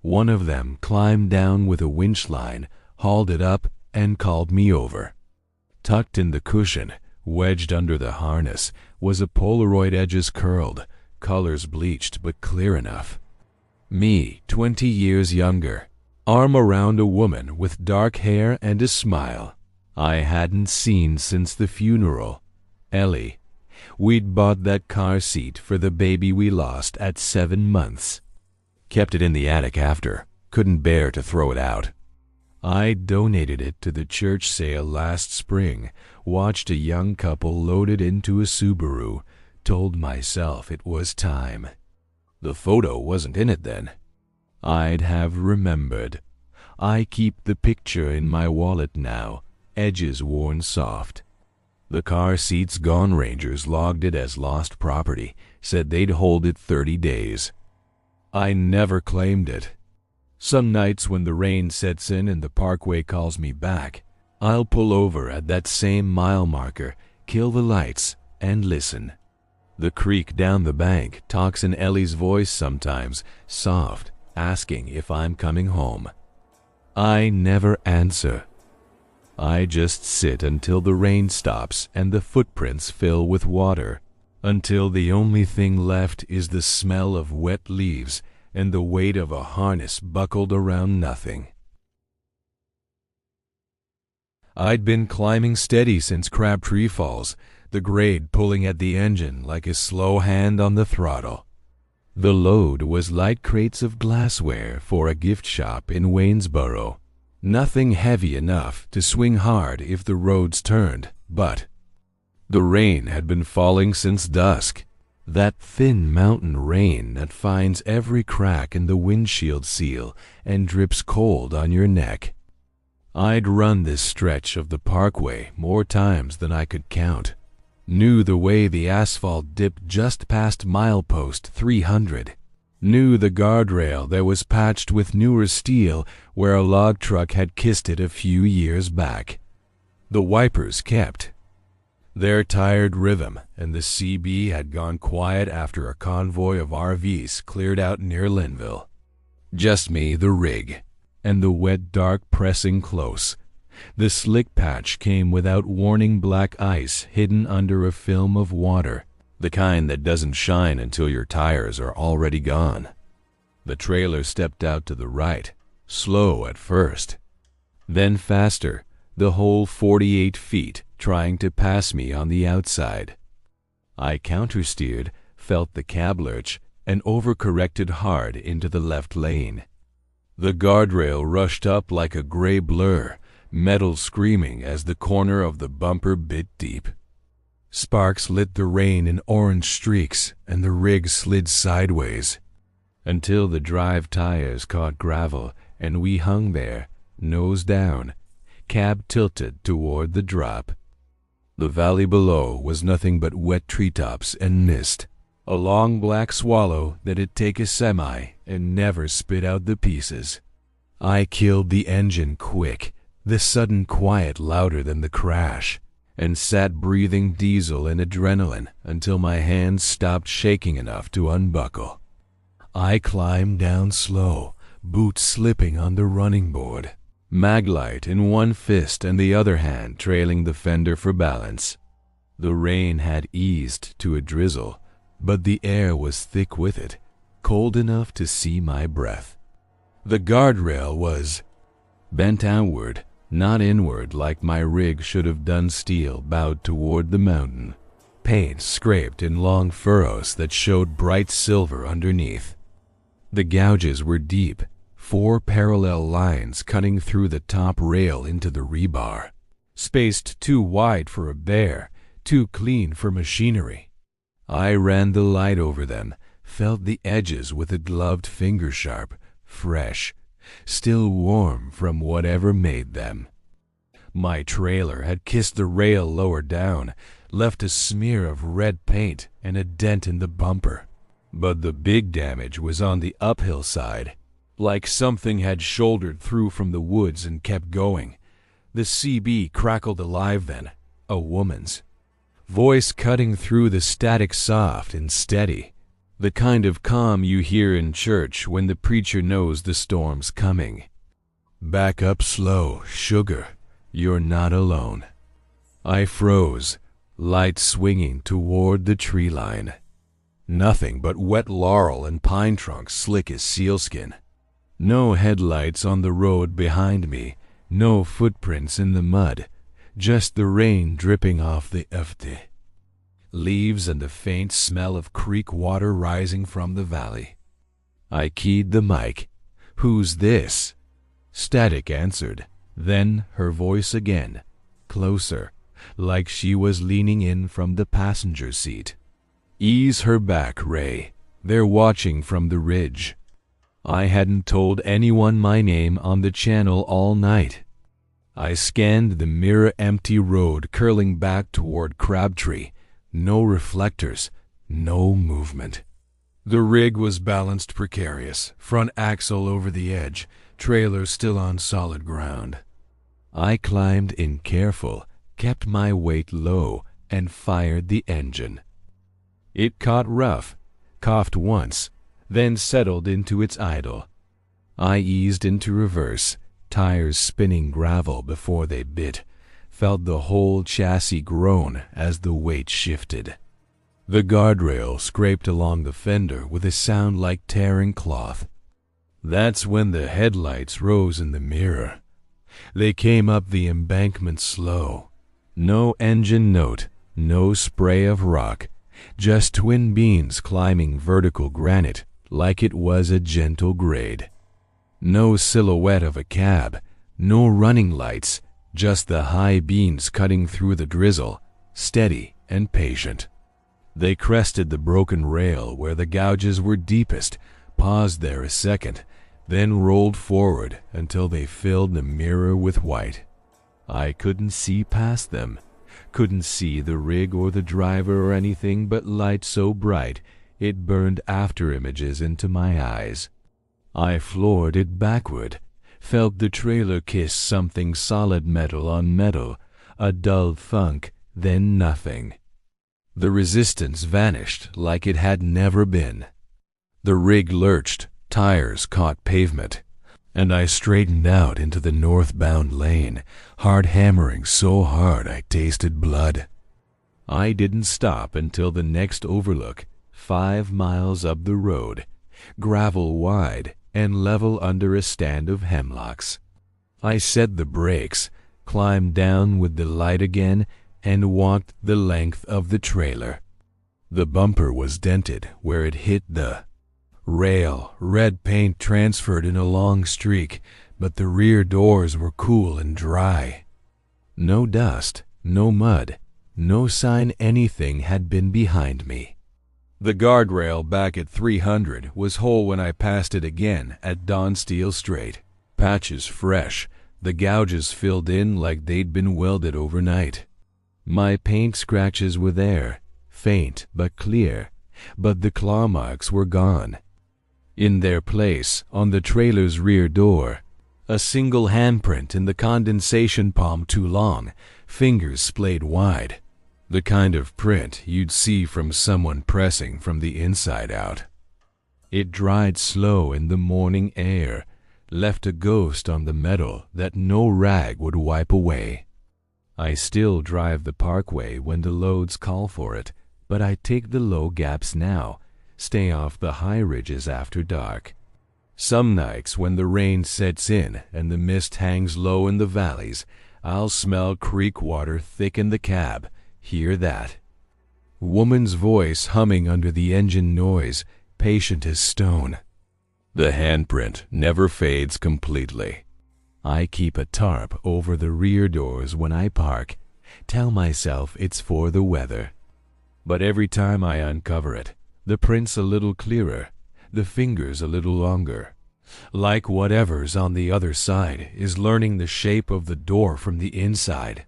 One of them climbed down with a winch line, hauled it up, and called me over. Tucked in the cushion, Wedged under the harness was a Polaroid, edges curled, colors bleached but clear enough. Me, 20 years younger, arm around a woman with dark hair and a smile I hadn't seen since the funeral. Ellie. We'd bought that car seat for the baby we lost at 7 months. Kept it in the attic after. Couldn't bear to throw it out. I donated it to the church sale last spring, watched a young couple load it into a Subaru, told myself it was time. The photo wasn't in it then. I'd have remembered. I keep the picture in my wallet now, edges worn soft. The car seat's gone. Rangers logged it as lost property, said they'd hold it 30 days. I never claimed it. Some nights when the rain sets in and the parkway calls me back, I'll pull over at that same mile marker, kill the lights, and listen. The creek down the bank talks in Ellie's voice sometimes, soft, asking if I'm coming home. I never answer. I just sit until the rain stops and the footprints fill with water, until the only thing left is the smell of wet leaves and the weight of a harness buckled around nothing. I'd been climbing steady since Crabtree Falls, the grade pulling at the engine like a slow hand on the throttle. The load was light crates of glassware for a gift shop in Waynesboro. Nothing heavy enough to swing hard if the roads turned, but the rain had been falling since dusk. That thin mountain rain that finds every crack in the windshield seal and drips cold on your neck. I'd run this stretch of the parkway more times than I could count. Knew the way the asphalt dipped just past milepost 300. Knew the guardrail that was patched with newer steel where a log truck had kissed it a few years back. The wipers kept their tired rhythm, and the CB had gone quiet after a convoy of RVs cleared out near Linville. Just me, the rig, and the wet dark pressing close. The slick patch came without warning, black ice hidden under a film of water, the kind that doesn't shine until your tires are already gone. The trailer stepped out to the right, slow at first, then faster, the whole 48 feet, trying to pass me on the outside. I countersteered, felt the cab lurch, and overcorrected hard into the left lane. The guardrail rushed up like a gray blur, metal screaming as the corner of the bumper bit deep. Sparks lit the rain in orange streaks, and the rig slid sideways, until the drive tires caught gravel, and we hung there, nose down, cab tilted toward the drop. The valley below was nothing but wet treetops and mist, a long black swallow that'd take a semi and never spit out the pieces. I killed the engine quick, the sudden quiet louder than the crash, and sat breathing diesel and adrenaline until my hands stopped shaking enough to unbuckle. I climbed down slow, boots slipping on the running board, maglite in one fist and the other hand trailing the fender for balance. The rain had eased to a drizzle, but the air was thick with it, cold enough to see my breath. The guardrail was bent outward, not inward like my rig should have done, steel bowed toward the mountain. Paint scraped in long furrows that showed bright silver underneath. The gouges were deep, 4 parallel lines cutting through the top rail into the rebar, spaced too wide for a bear, too clean for machinery. I ran the light over them, felt the edges with a gloved finger sharp, fresh, still warm from whatever made them. My trailer had kissed the rail lower down, left a smear of red paint and a dent in the bumper. But the big damage was on the uphill side, like something had shouldered through from the woods and kept going. The CB crackled alive then, a woman's voice cutting through the static, soft and steady, the kind of calm you hear in church when the preacher knows the storm's coming. Back up slow, sugar. You're not alone. I froze, light swinging toward the tree line. Nothing but wet laurel and pine trunks slick as sealskin. No headlights on the road behind me, no footprints in the mud, just the rain dripping off the efte. Leaves and the faint smell of creek water rising from the valley. I keyed the mic. "Who's this?" Static answered, then her voice again, closer, like she was leaning in from the passenger seat. "Ease her back, Ray. They're watching from the ridge." I hadn't told anyone my name on the channel all night. I scanned the mirror-empty road curling back toward Crabtree. No reflectors, no movement. The rig was balanced precarious, front axle over the edge, trailer still on solid ground. I climbed in careful, kept my weight low, and fired the engine. It caught rough, coughed once, then settled into its idle. I eased into reverse, tires spinning gravel before they bit, felt the whole chassis groan as the weight shifted. The guardrail scraped along the fender with a sound like tearing cloth. That's when the headlights rose in the mirror. They came up the embankment slow. No engine note, no spray of rock, just twin beams climbing vertical granite like it was a gentle grade. No silhouette of a cab, no running lights, just the high beams cutting through the drizzle, steady and patient. They crested the broken rail where the gouges were deepest, paused there a second, then rolled forward until they filled the mirror with white. I couldn't see past them, couldn't see the rig or the driver or anything but light so bright it burned after images into my eyes. I floored it backward, felt the trailer kiss something solid metal on metal, a dull thunk, then nothing. The resistance vanished like it had never been. The rig lurched, tires caught pavement, and I straightened out into the northbound lane, hard hammering so hard I tasted blood. I didn't stop until the next overlook, 5 miles up the road, gravel wide and level under a stand of hemlocks. I set the brakes, climbed down with the light again, and walked the length of the trailer. The bumper was dented where it hit the rail. Red paint transferred in a long streak, but the rear doors were cool and dry. No dust, no mud, no sign anything had been behind me. The guardrail back at 300 was whole when I passed it again at Don Steel Straight. Patches fresh, the gouges filled in like they'd been welded overnight. My paint scratches were there, faint but clear, but the claw marks were gone. In their place, on the trailer's rear door, a single handprint in the condensation palm too long, fingers splayed wide. The kind of print you'd see from someone pressing from the inside out. It dried slow in the morning air, left a ghost on the metal that no rag would wipe away. I still drive the parkway when the loads call for it, but I take the low gaps now, stay off the high ridges after dark. Some nights when the rain sets in and the mist hangs low in the valleys, I'll smell creek water thick in the cab, hear that. Woman's voice humming under the engine noise, patient as stone. The handprint never fades completely. I keep a tarp over the rear doors when I park, tell myself it's for the weather. But every time I uncover it, the print's a little clearer, the fingers a little longer. Like whatever's on the other side is learning the shape of the door from the inside.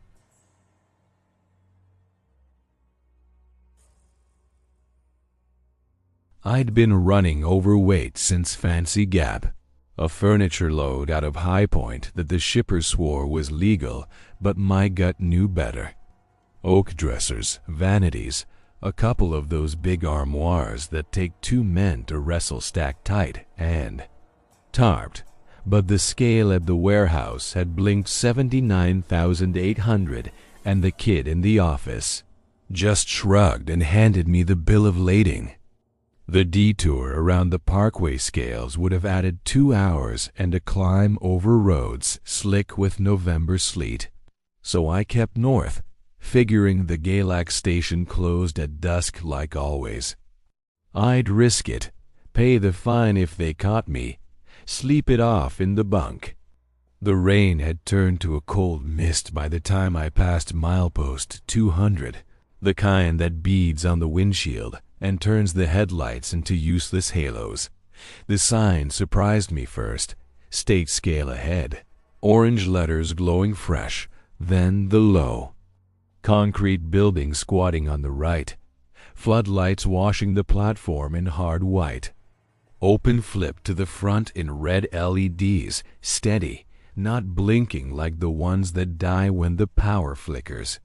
I'd been running overweight since Fancy Gap, a furniture load out of High Point that the shipper swore was legal, but my gut knew better. Oak dressers, vanities, a couple of those big armoires that take 2 men to wrestle stacked tight, and tarped, but the scale at the warehouse had blinked 79,800 and the kid in the office. just shrugged and handed me the bill of lading. The detour around the Parkway scales would have added 2 hours and a climb over roads slick with November sleet. So I kept north, figuring the Galax station closed at dusk like always. I'd risk it, pay the fine if they caught me, sleep it off in the bunk. The rain had turned to a cold mist by the time I passed milepost 200, the kind that beads on the windshield and turns the headlights into useless halos. The sign surprised me first, state scale ahead, orange letters glowing fresh, then the low. Concrete building squatting on the right, floodlights washing the platform in hard white. Open flip to the front in red LEDs, steady, not blinking like the ones that die when the power flickers.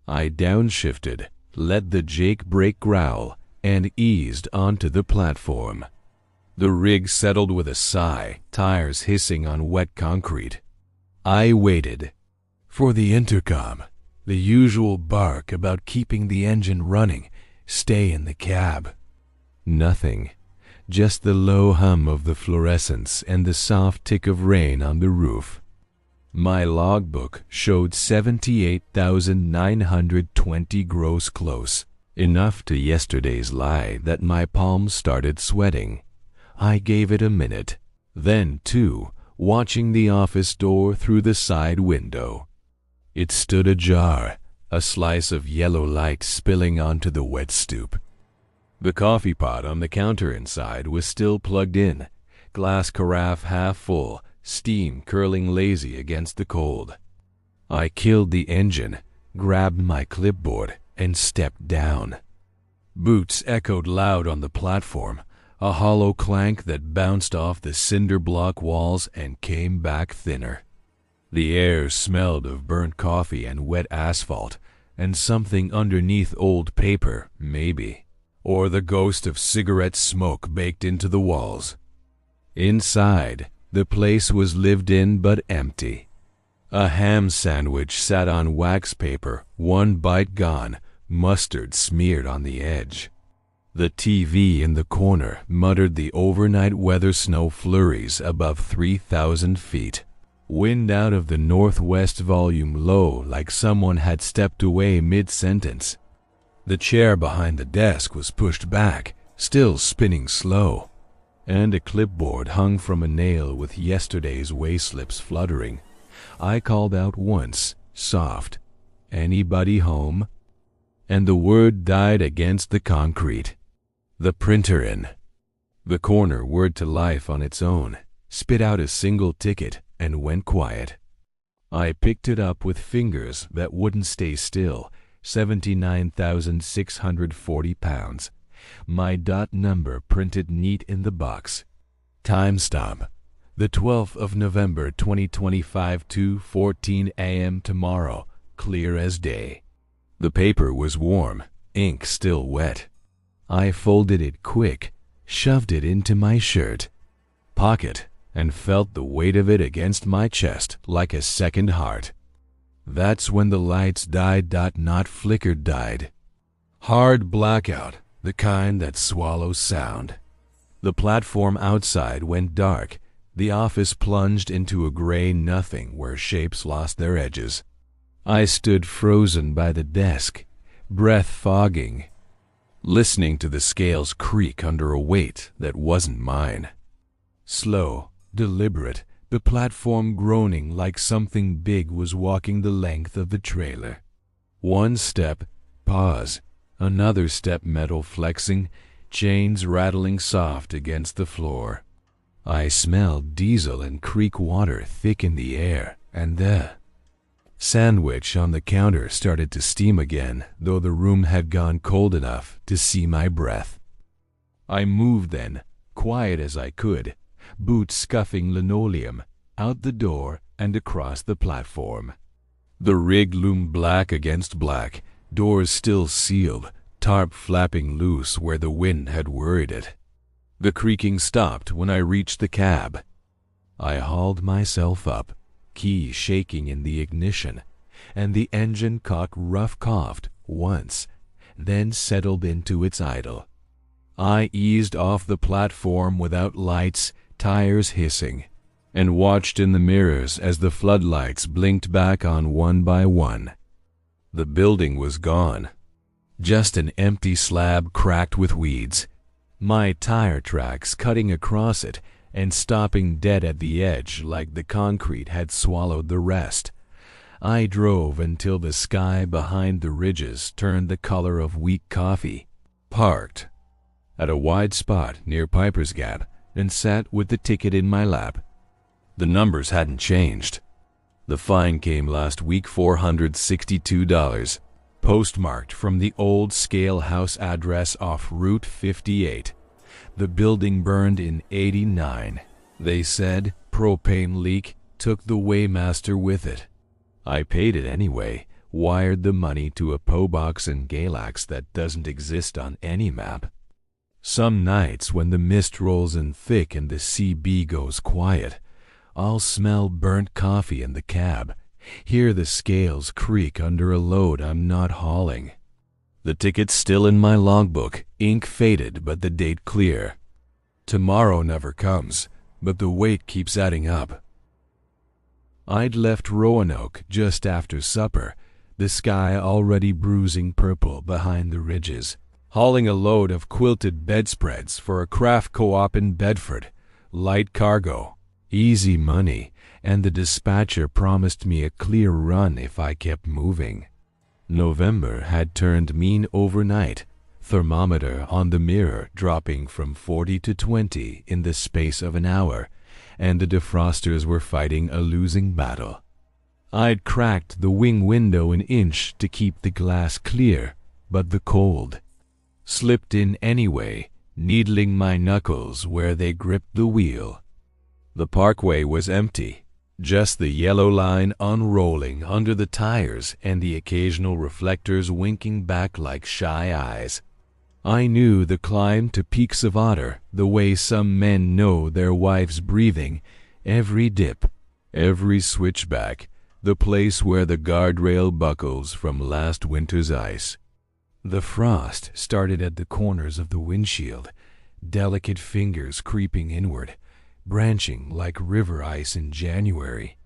I downshifted, let the Jake brake growl, and eased onto the platform. The rig settled with a sigh, tires hissing on wet concrete. I waited. For the intercom, the usual bark about keeping the engine running, stay in the cab. Nothing. Just the low hum of the fluorescents and the soft tick of rain on the roof. My logbook showed 78,920 gross close, enough to yesterday's lie that my palms started sweating. I gave it a minute, then 2, watching the office door through the side window. It stood ajar, a slice of yellow light spilling onto the wet stoop. The coffee pot on the counter inside was still plugged in, glass carafe half full, steam curling lazy against the cold. I killed the engine, grabbed my clipboard, and stepped down. Boots echoed loud on the platform, a hollow clank that bounced off the cinder block walls and came back thinner. The air smelled of burnt coffee and wet asphalt, and something underneath old paper, maybe, or the ghost of cigarette smoke baked into the walls. Inside, the place was lived in but empty. A ham sandwich sat on wax paper, one bite gone, mustard smeared on the edge. The TV in the corner muttered the overnight weather snow flurries above 3,000 feet. Wind out of the northwest, volume low like someone had stepped away mid-sentence. The chair behind the desk was pushed back, still spinning slow, and a clipboard hung from a nail with yesterday's wayslips fluttering. I called out once, soft, "Anybody home?" And the word died against the concrete. The printer in. The corner whirred to life on its own, spit out a single ticket, and went quiet. I picked it up with fingers that wouldn't stay still, 79,640 pounds. My dot number printed neat in the box. Timestamp, the 12th of November 2025, 2:14 a.m. tomorrow, clear as day. The paper was warm, ink still wet. I folded it quick, shoved it into my shirt pocket, and felt the weight of it against my chest like a second heart. That's when the lights died. Not flickered, died. Hard blackout, the kind that swallows sound. The platform outside went dark. The office plunged into a gray nothing where shapes lost their edges. I stood frozen by the desk, breath fogging, listening to the scales creak under a weight that wasn't mine. Slow, deliberate, the platform groaning like something big was walking the length of the trailer. One step, pause. Another step, metal flexing, chains rattling soft against the floor. I smelled diesel and creek water thick in the air, and the sandwich on the counter started to steam again, though the room had gone cold enough to see my breath. I moved then, quiet as I could, boots scuffing linoleum, out the door and across the platform. The rig loomed black against black, doors still sealed, tarp flapping loose where the wind had worried it. The creaking stopped when I reached the cab. I hauled myself up, key shaking in the ignition, and the engine cock rough-coughed once, then settled into its idle. I eased off the platform without lights, tires hissing, and watched in the mirrors as the floodlights blinked back on one by one. The building was gone. Just an empty slab cracked with weeds, my tire tracks cutting across it and stopping dead at the edge like the concrete had swallowed the rest. I drove until the sky behind the ridges turned the color of weak coffee, parked at a wide spot near Piper's Gap, and sat with the ticket in my lap. The numbers hadn't changed. The fine came last week, $462, postmarked from the old scale house address off Route 58. The building burned in '89. They said propane leak took the Waymaster with it. I paid it anyway, wired the money to a PO box in Galax that doesn't exist on any map. Some nights when the mist rolls in thick and the CB goes quiet, I'll smell burnt coffee in the cab, hear the scales creak under a load I'm not hauling. The ticket's still in my logbook, ink faded but the date clear. Tomorrow never comes, but the wait keeps adding up. I'd left Roanoke just after supper, the sky already bruising purple behind the ridges, hauling a load of quilted bedspreads for a craft co-op in Bedford, light cargo, easy money, and the dispatcher promised me a clear run if I kept moving. November had turned mean overnight, thermometer on the mirror dropping from 40 to 20 in the space of an hour, and the defrosters were fighting a losing battle. I'd cracked the wing window an inch to keep the glass clear, but the cold slipped in anyway, needling my knuckles where they gripped the wheel. The parkway was empty, just the yellow line unrolling under the tires and the occasional reflectors winking back like shy eyes. I knew the climb to Peaks of Otter the way some men know their wives' breathing, every dip, every switchback, the place where the guardrail buckles from last winter's ice. The frost started at the corners of the windshield, delicate fingers creeping inward, branching like river ice in January.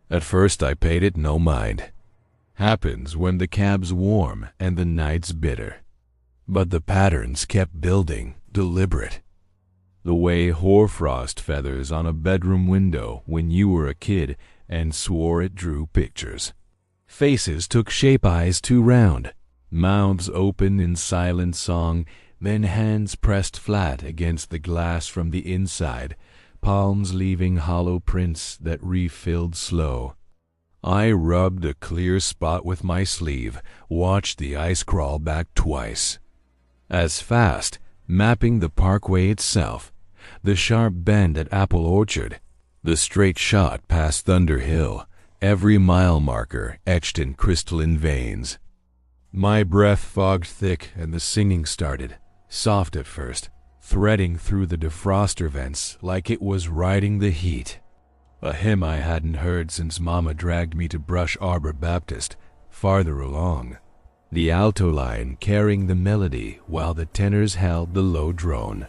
At first I paid it no mind. Happens when the cab's warm and the night's bitter. But the patterns kept building, deliberate. The way hoarfrost feathers on a bedroom window when you were a kid and swore it drew pictures. Faces took shape, eyes too round, mouths open in silent song, then hands pressed flat against the glass from the inside, palms leaving hollow prints that refilled slow. I rubbed a clear spot with my sleeve, watched the ice crawl back twice. As fast, mapping the parkway itself, the sharp bend at Apple Orchard, the straight shot past Thunder Hill, every mile marker etched in crystalline veins. My breath fogged thick and the singing started, soft at first, threading through the defroster vents like it was riding the heat. A hymn I hadn't heard since Mama dragged me to Brush Arbor Baptist, farther along. The alto line carrying the melody while the tenors held the low drone.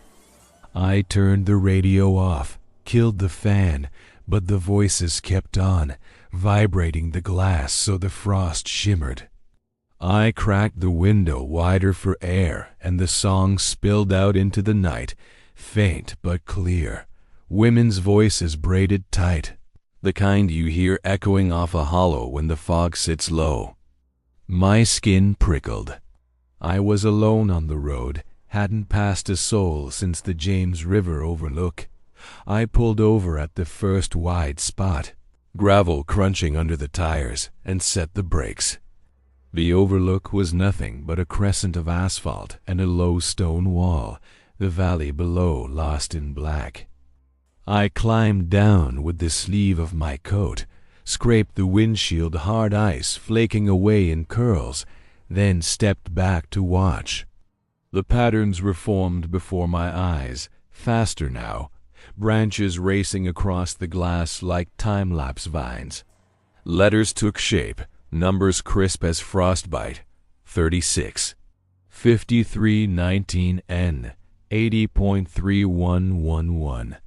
I turned the radio off, killed the fan, but the voices kept on, vibrating the glass so the frost shimmered. I cracked the window wider for air, and the song spilled out into the night, faint but clear, women's voices braided tight, the kind you hear echoing off a hollow when the fog sits low. My skin prickled. I was alone on the road, hadn't passed a soul since the James River overlook. I pulled over at the first wide spot, gravel crunching under the tires, and set the brakes. The overlook was nothing but a crescent of asphalt and a low stone wall, the valley below lost in black. I climbed down with the sleeve of my coat, scraped the windshield hard ice flaking away in curls, then stepped back to watch. The patterns reformed before my eyes, faster now, branches racing across the glass like time-lapse vines. Letters took shape, numbers crisp as frostbite. 36. 5319N 80.3111.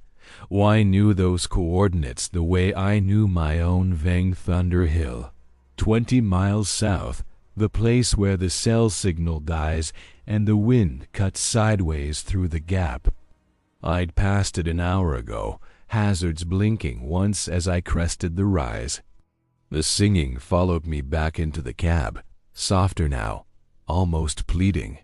Why knew those coordinates the way I knew my own Vang Thunder Hill. 20 miles south, the place where the cell signal dies and the wind cuts sideways through the gap. I'd passed it an hour ago, hazards blinking once as I crested the rise. The singing followed me back into the cab, softer now, almost pleading.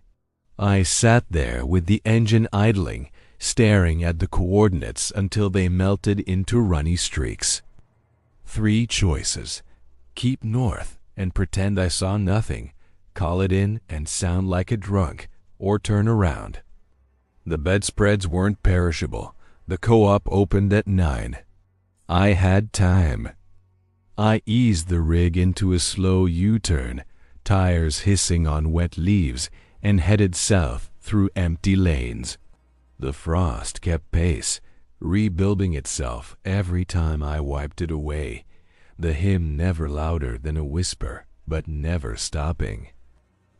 I sat there with the engine idling, staring at the coordinates until they melted into runny streaks. 3 choices. Keep north and pretend I saw nothing, call it in and sound like a drunk, or turn around. The bedspreads weren't perishable. The co-op opened at 9. I had time. I eased the rig into a slow U-turn, tires hissing on wet leaves, and headed south through empty lanes. The frost kept pace, rebuilding itself every time I wiped it away, the hymn never louder than a whisper, but never stopping.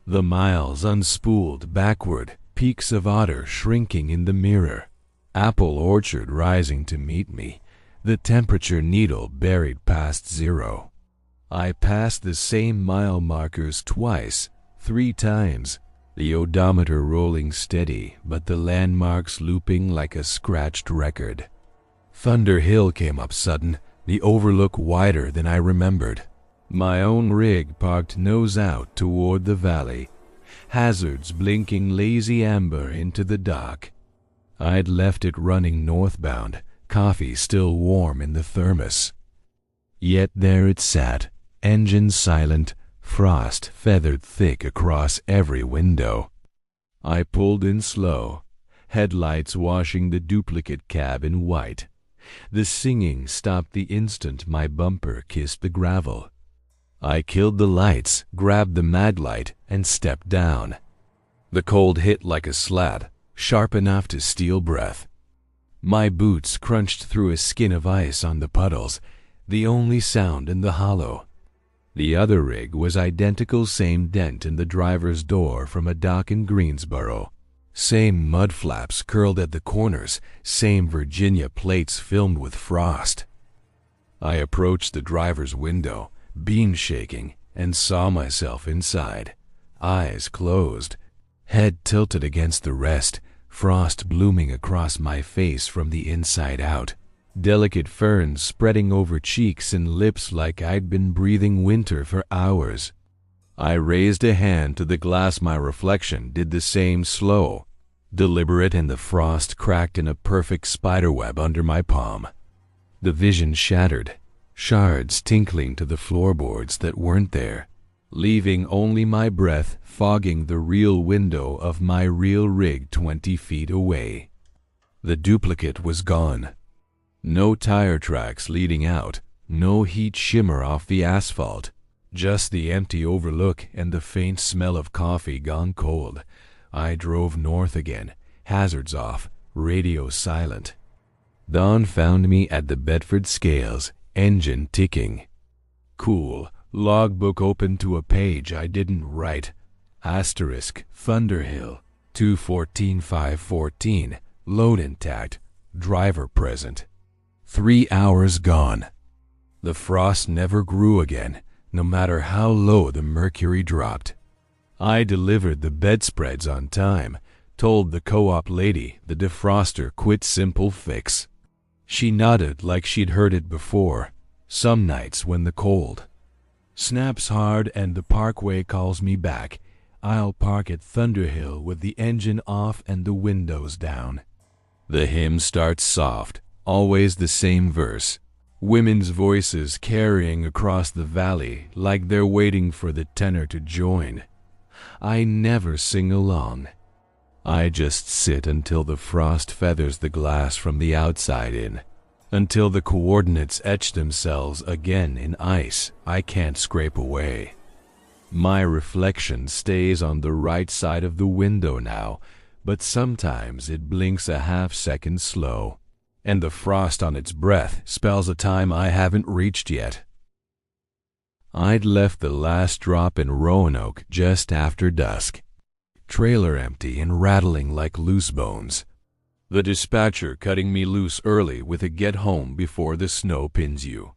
The miles unspooled backward, peaks of otter shrinking in the mirror, apple orchard rising to meet me, the temperature needle buried past 0. I passed the same mile markers twice, 3 times, the odometer rolling steady, but the landmarks looping like a scratched record. Thunder Hill came up sudden, the overlook wider than I remembered. My own rig parked nose out toward the valley, hazards blinking lazy amber into the dock. I'd left it running northbound, coffee still warm in the thermos. Yet there it sat, engine silent, frost feathered thick across every window. I pulled in slow, headlights washing the duplicate cab in white. The singing stopped the instant my bumper kissed the gravel. I killed the lights, grabbed the maglite, and stepped down. The cold hit like a slat, sharp enough to steal breath. My boots crunched through a skin of ice on the puddles, the only sound in the hollow. The other rig was identical, same dent in the driver's door from a dock in Greensboro. Same mud flaps curled at the corners, same Virginia plates filmed with frost. I approached the driver's window, bean shaking, and saw myself inside, eyes closed, head tilted against the rest, frost blooming across my face from the inside out, delicate ferns spreading over cheeks and lips like I'd been breathing winter for hours. I raised a hand to the glass. My reflection did the same, slow, deliberate, and the frost cracked in a perfect spiderweb under my palm. The vision shattered, shards tinkling to the floorboards that weren't there, leaving only my breath fogging the real window of my real rig 20 feet away. The duplicate was gone. No tire tracks leading out, no heat shimmer off the asphalt, just the empty overlook and the faint smell of coffee gone cold. I drove north again, hazards off, radio silent. Dawn found me at the Bedford scales, engine ticking. Cool, logbook open to a page I didn't write. Asterisk, Thunder Hill, 2:14-5:14, load intact, driver present. 3 hours gone. The frost never grew again, no matter how low the mercury dropped. I delivered the bedspreads on time, told the co-op lady the defroster quit simple fix. She nodded like she'd heard it before, some nights when the cold snaps hard and the parkway calls me back. I'll park at Thunder Hill with the engine off and the windows down. The hymn starts soft, always the same verse. Women's voices carrying across the valley like they're waiting for the tenor to join. I never sing along. I just sit until the frost feathers the glass from the outside in, until the coordinates etch themselves again in ice I can't scrape away. My reflection stays on the right side of the window now, but sometimes it blinks a half-second slow, and the frost on its breath spells a time I haven't reached yet. I'd left the last drop in Roanoke just after dusk. trailer empty and rattling like loose bones. The dispatcher cutting me loose early with a get home before the snow pins you.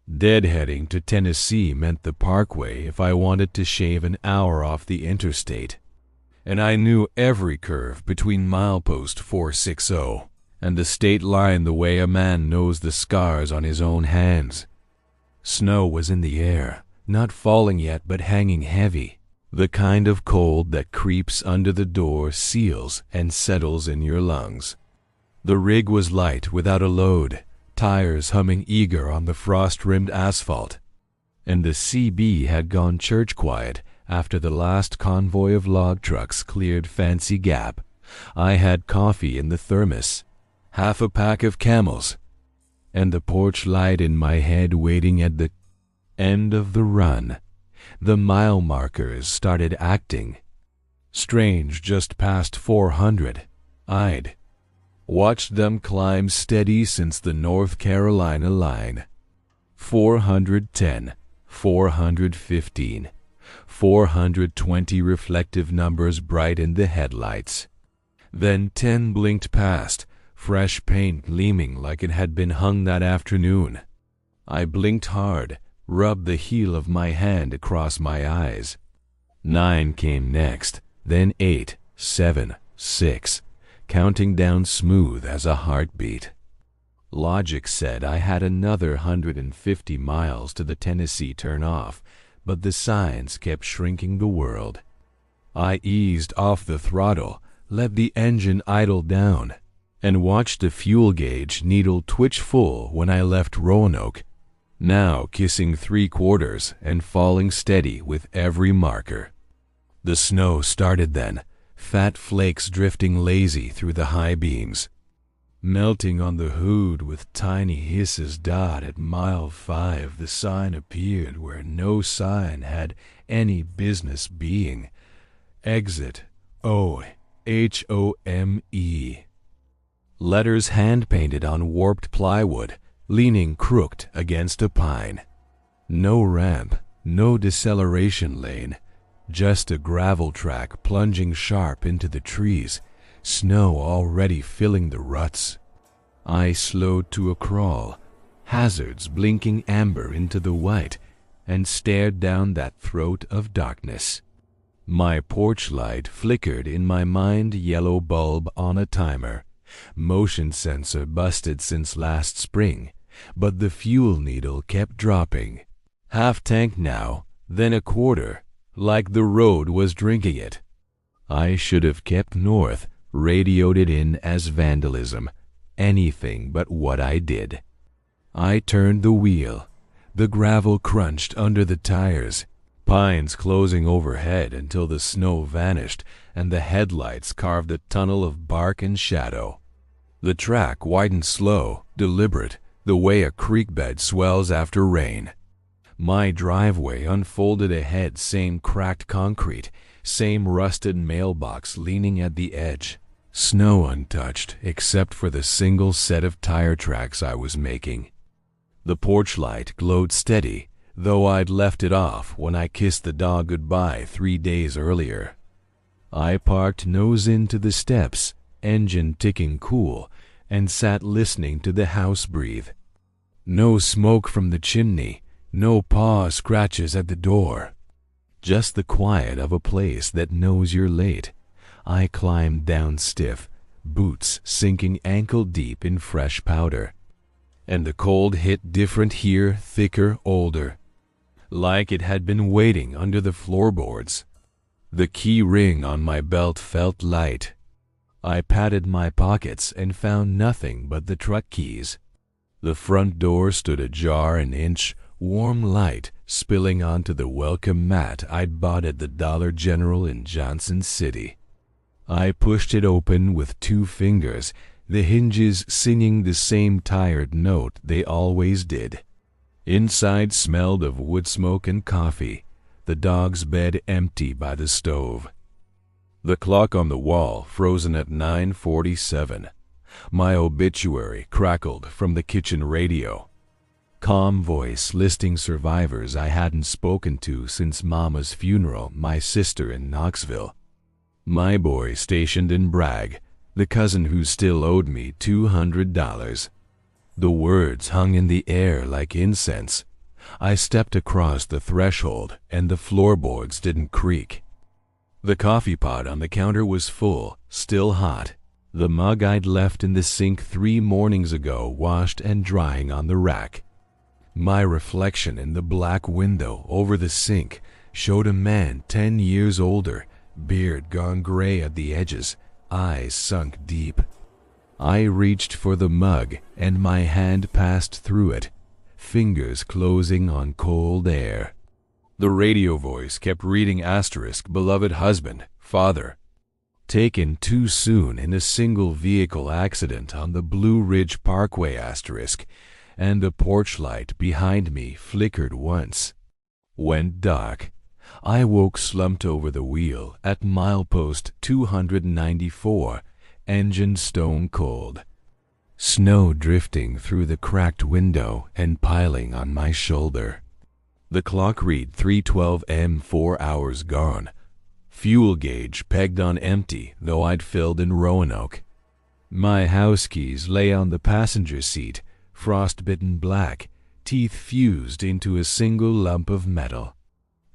Deadheading to Tennessee meant the Parkway if I wanted to shave an hour off the interstate. And I knew every curve between milepost 460 and the state line the way a man knows the scars on his own hands. Snow was in the air, not falling yet but hanging heavy, the kind of cold that creeps under the door, seals, and settles in your lungs. The rig was light without a load, tires humming eager on the frost-rimmed asphalt, and the CB had gone church quiet after the last convoy of log trucks cleared Fancy Gap. I had coffee in the thermos, half a pack of Camels, and the porch light in my head waiting at the end of the run. The mile markers started acting strange just past 400. I'd watched them climb steady since the North Carolina line. 410, 415, 420 reflective numbers bright in the headlights. Then 10 blinked past, fresh paint gleaming like it had been hung that afternoon. I blinked hard, rubbed the heel of my hand across my eyes. 9 came next, then 8, 7, 6, counting down smooth as a heartbeat. Logic said I had another 150 miles to the Tennessee turnoff, but the signs kept shrinking the world. I eased off the throttle, let the engine idle down, and watched the fuel gauge needle twitch full when I left Roanoke, now kissing 3/4 and falling steady with every marker. The snow started then, fat flakes drifting lazy through the high beams, melting on the hood with tiny hisses. At mile 5 the sign appeared where no sign had any business being. Exit O-H-O-M-E. Letters hand-painted on warped plywood, leaning crooked against a pine. No ramp, no deceleration lane, just a gravel track plunging sharp into the trees, snow already filling the ruts. I slowed to a crawl, hazards blinking amber into the white, and stared down that throat of darkness. My porch light flickered in my mind, yellow bulb on a timer. Motion sensor busted since last spring, but the fuel needle kept dropping. Half tank now, then a quarter, like the road was drinking it. I should have kept north, radioed it in as vandalism, anything but what I did. I turned the wheel. The gravel crunched under the tires, pines closing overhead until the snow vanished and the headlights carved a tunnel of bark and shadow. The track widened slow, deliberate, the way a creek bed swells after rain. My driveway unfolded ahead, same cracked concrete, same rusted mailbox leaning at the edge. Snow untouched except for the single set of tire tracks I was making. The porch light glowed steady, though I'd left it off when I kissed the dog goodbye 3 days earlier. I parked nose into the steps, engine ticking cool, and sat listening to the house breathe. No smoke from the chimney, no paw scratches at the door. Just the quiet of a place that knows you're late. I climbed down stiff, boots sinking ankle deep in fresh powder. And the cold hit different here, thicker, older, like it had been waiting under the floorboards. The key ring on my belt felt light. I patted my pockets and found nothing but the truck keys. The front door stood ajar an inch, warm light spilling onto the welcome mat I'd bought at the Dollar General in Johnson City. I pushed it open with 2 fingers, the hinges singing the same tired note they always did. Inside smelled of wood smoke and coffee, the dog's bed empty by the stove. The clock on the wall frozen at 9:47. My obituary crackled from the kitchen radio. Calm voice listing survivors I hadn't spoken to since Mama's funeral, my sister in Knoxville. My boy stationed in Bragg, the cousin who still owed me $200. The words hung in the air like incense. I stepped across the threshold and the floorboards didn't creak. The coffee pot on the counter was full, still hot. The mug I'd left in the sink 3 mornings ago washed and drying on the rack. My reflection in the black window over the sink showed a man 10 years older, beard gone gray at the edges, eyes sunk deep. I reached for the mug and my hand passed through it, fingers closing on cold air. The radio voice kept reading *, beloved husband, father. Taken too soon in a single vehicle accident on the Blue Ridge Parkway *, and the porch light behind me flickered once. Went dark. I woke slumped over the wheel at milepost 294, engine stone cold. Snow drifting through the cracked window and piling on my shoulder. The clock read 3:12 am, 4 hours gone. Fuel gauge pegged on empty, though I'd filled in Roanoke. My house keys lay on the passenger seat, frostbitten black, teeth fused into a single lump of metal.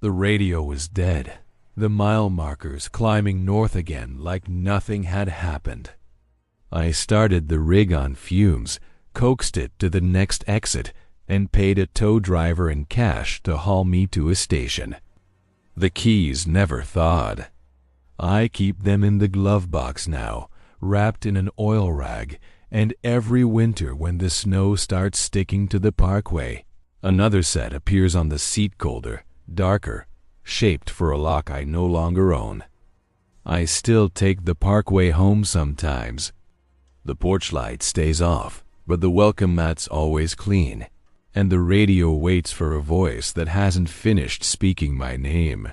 The radio was dead, the mile markers climbing north again like nothing had happened. I started the rig on fumes, coaxed it to the next exit, and paid a tow driver in cash to haul me to a station. The keys never thawed. I keep them in the glove box now, wrapped in an oil rag, and every winter when the snow starts sticking to the parkway, another set appears on the seat colder, darker, shaped for a lock I no longer own. I still take the parkway home sometimes. The porch light stays off, but the welcome mat's always clean, and the radio waits for a voice that hasn't finished speaking my name.